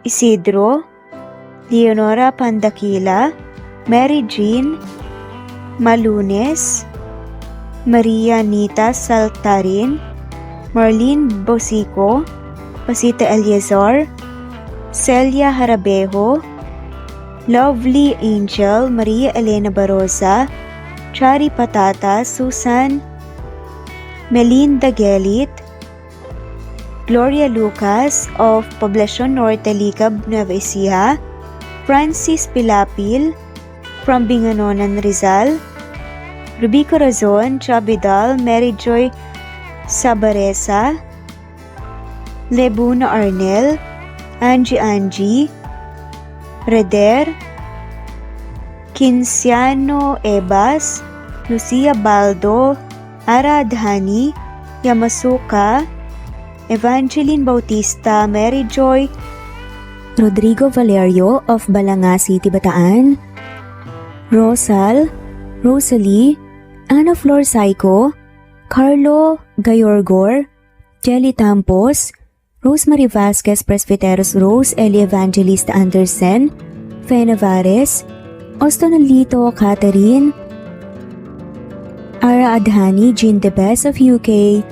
Isidro, Leonora Pandakila, Mary Jean Malunes, Maria Nita Saltarin, Marlene Bosico, Pasita Eliazar, Celia Harabejo, Lovely Angel, Maria Elena Barosa, Chari Patata, Susan Melinda Gelit, Gloria Lucas of Poblacion Norte, Licab, Nueva Ecija, Francis Pilapil from Binganonan, Rizal, Ruby Corazon, Chabidal, Mary Joy Sabaresa, Lebuna Arnel, Angie, Reder, Kinciano Ebas, Lucia Baldo, Ara Adhani, Yamasuka, Evangeline Bautista, Mary Joy, Rodrigo Valerio of Balanga City, Bataan, Rosal, Rosalie, Ana Flor Saico, Carlo Gayorgor, Jelly Tampos, Rosemary Vasquez Presbyteros Rose, Eli Evangelista Anderson, Fe Navares, Ostonalito Catherine, Ara Adhani, Jean Debes of UK,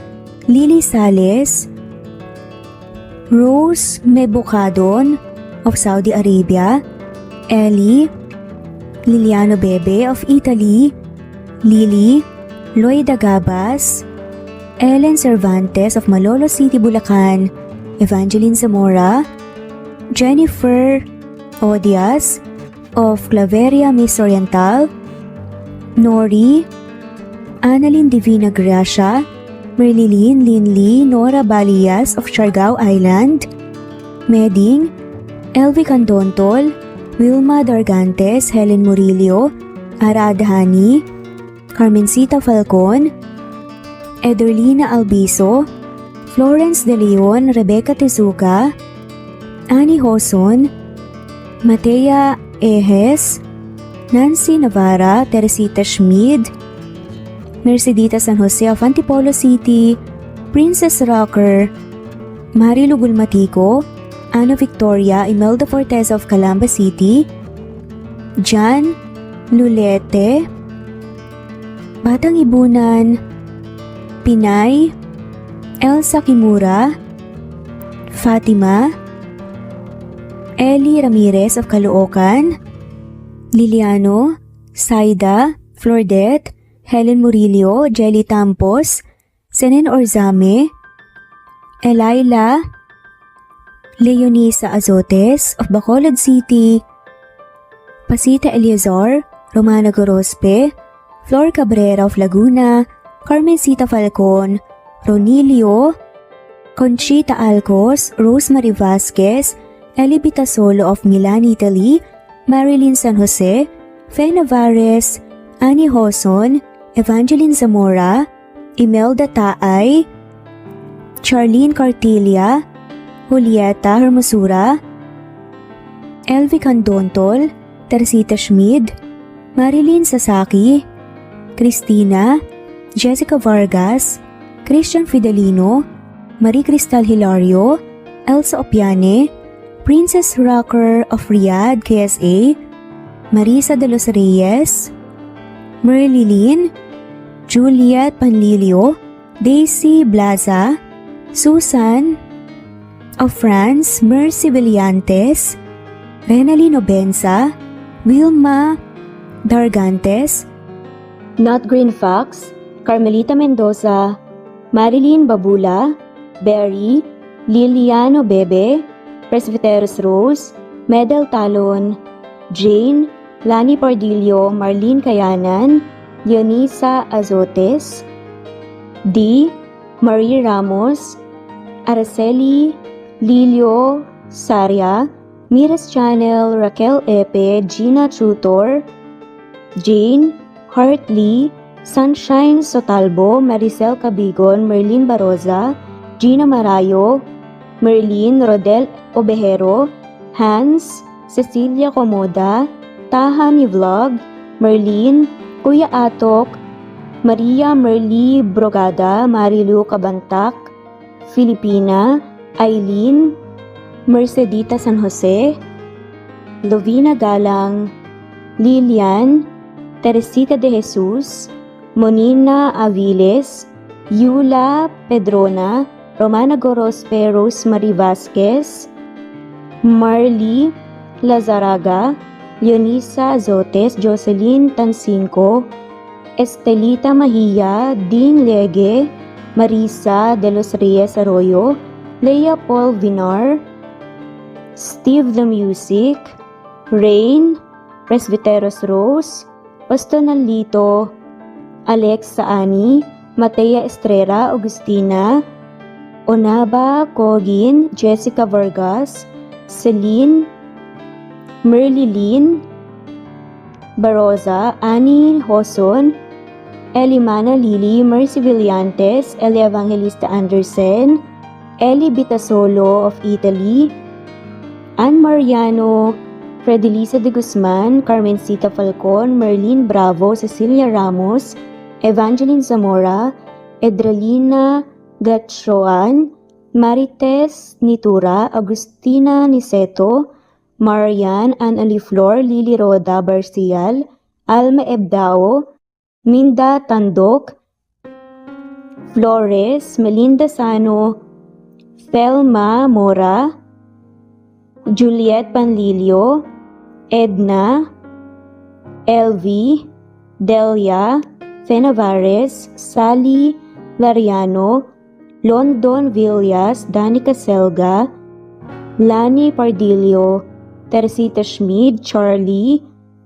Lily Sales, Rose Mebukadon of Saudi Arabia, Ellie, Liliano Bebe of Italy, Lily, Loida Gabas, Ellen Cervantes of Malolo City, Bulacan, Evangeline Zamora, Jennifer Odias of Claveria Miss Oriental, Nori, Annalyn Divina Gracia, Merlilyn Linley Nora Balias of Siargao Island, Meding, Elvi Candontol, Wilma Dargantes, Helen Murillo, Ara Adhani, Carmencita Falcon, Ederlina Albiso, Florence De Leon, Rebecca Tezuka, Annie Hoson, Matea Ejes, Nancy Navarra, Teresita Schmid, Mercedita San Jose of Antipolo City, Princess Rocker, Marilu Gulmatico, Ana Victoria, Imelda Fortes of Calamba City, Jan Lulete, Batang Ibunan, Pinay, Elsa Kimura, Fatima, Eli Ramirez of Caloocan, Liliano, Saida, Flordet, Helen Murillo, Jelly Tampos, Senen Orzame, Elaila, Leonisa Azotes of Bacolod City, Pasita Eliazar, Romana Gorospe, Flor Cabrera of Laguna, Carmencita Falcon, Ronilio, Conchita Alcos, Rosemary Vasquez, Eli Bitasolo of Milan, Italy, Marilyn San Jose, Fe Navares, Annie Hoson, Evangeline Zamora, Imelda Taay, Charlene Cartilia, Julieta Hermosura, Elvi Candontol, Teresita Schmid, Marilyn Sasaki, Christina, Jessica Vargas, Christian Fidelino, Marie Cristal Hilario, Elsa Opiane, Princess Rocker of Riyadh, KSA, Marisa de los Reyes, Merlilyn, Juliet Panlilio, Daisy Blaza, Susan of France, Mercy Villantes, Renalyn Obenza, Wilma Dargantes, Not Green Fox, Carmelita Mendoza, Marilyn Babula, Berry, Liliano Bebe, Presbyteros Rose, Medal Talon, Jane, Lani Pardillo, Marlene Kayanan, Dionisa Azotes, D. Marie Ramos, Araceli Lilio Saria, Miras Channel, Raquel Epe, Gina Tutor, Jane, Hartley, Sunshine Sotalbo, Maricel Cabigon, Merlin Baroza, Gina Marayo, Merlin Rodel Obejero, Hans, Cecilia Comoda, Taha ni Vlog, Merlin, Kuya Atok, Maria Merly Brogada, Marilu Kabantak, Filipina, Eileen, Mercedita San Jose, Lovina Galang, Lilian, Teresita de Jesus, Monina Aviles, Yula Pedrona, Romana Gorospe, Rosemary Vasquez, Marley Lazaraga, Leonisa Azotes, Jocelyn Tancinco, Estelita Mahia, Dean Lege, Marisa de los Reyes Arroyo, Leia Paul Vinar, Steve the Music, Rain, Presbyteros Rose, Ostonalito, Alex Saani, Matea Estrera, Agustina, Onaba Cogin, Jessica Vargas, Celine, Merly Lynn, Baroza, Annie Hoson, Elimana Lili, Mercy Villantes, Eli Evangelista Anderson, Eli Bitasolo of Italy, Ann Mariano, Fredelisa de Guzman, Carmencita Falcon, Merlin Bravo, Cecilia Ramos, Evangeline Zamora, Edralina Gatchoan, Marites Nitura, Agustina Niceto, Marian, Ann Aliflor, Lily Roda Barcial, Alma Ebdao, Minda Tandok, Flores, Melinda Sano, Thelma Mora, Juliet Panlilio, Edna, Elvie, Delia, Fenavares, Sally Lariano, London Villas, Danica Selga, Lani Pardillo, Teresita Schmid, Charlie,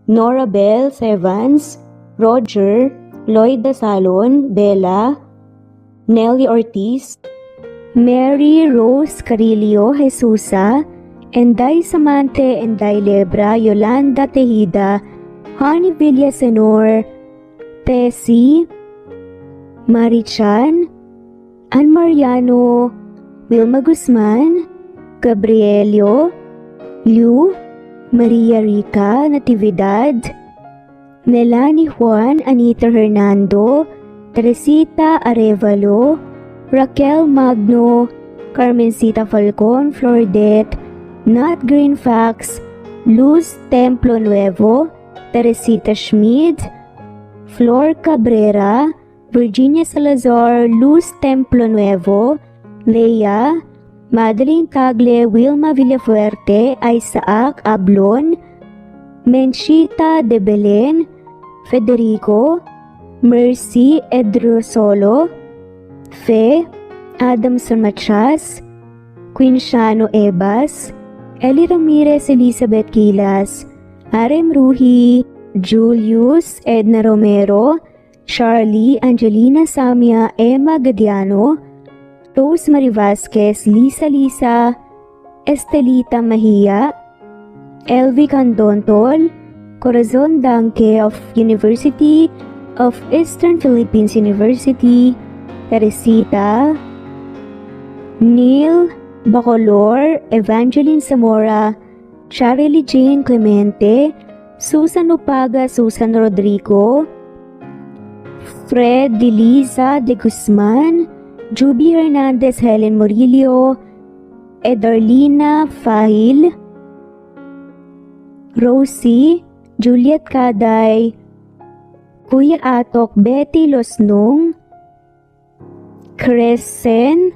Nora Bell Evans, Roger, Lloyd Dasalon, Bella, Nelly Ortiz, Mary Rose Carillo Jesusa, Enday Samante, Enday Lebra, Yolanda Tejida, Honey Villasenor, Tessie, Marichan, Ann Mariano, Wilma Guzman, Gabrielio, Liu, Maria Rica Natividad, Melanie Juan, Anita Hernando, Teresita Arevalo, Raquel Magno, Carmencita Falcon, Flordet, Nat Greenfax, Luz Templo Nuevo, Teresita Schmid, Flor Cabrera, Virginia Salazar, Luz Templo Nuevo, Leia, Madeline Tagle, Wilma Villafuerte, Isaac Ablon, Menchita de Belen, Federico, Mercy Edrosolo, Fe, Adamson Machas, Quinciano Ebas, Eli Ramirez Elizabeth Gilas, Arem Ruhi, Julius Edna Romero, Charlie Angelina Samia, Emma Gadiano, Rosemary Vasquez, Lisa, Estelita Mahia, Elvi Candontol, Corazon Danke of University of Eastern Philippines University, Teresita, Neil Bacolor, Evangeline Zamora, Charlie Jane Clemente, Susan Upaga, Susan Rodrigo, Fred Deliza de Guzman, Juby Hernandez, Helen Murillo, Edarlina Fahil, Rosie, Juliet Kaday, Kuya Atok, Betty Losnong, Crescen,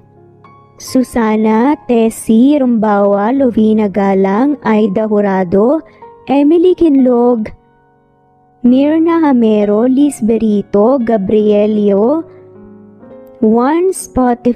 Susana, Tessie Rumbawa, Lovina Galang, Aida Jurado, Emily Kinlog, Mirna Hamero, Liz Berito, Gabrielio, One Spotify.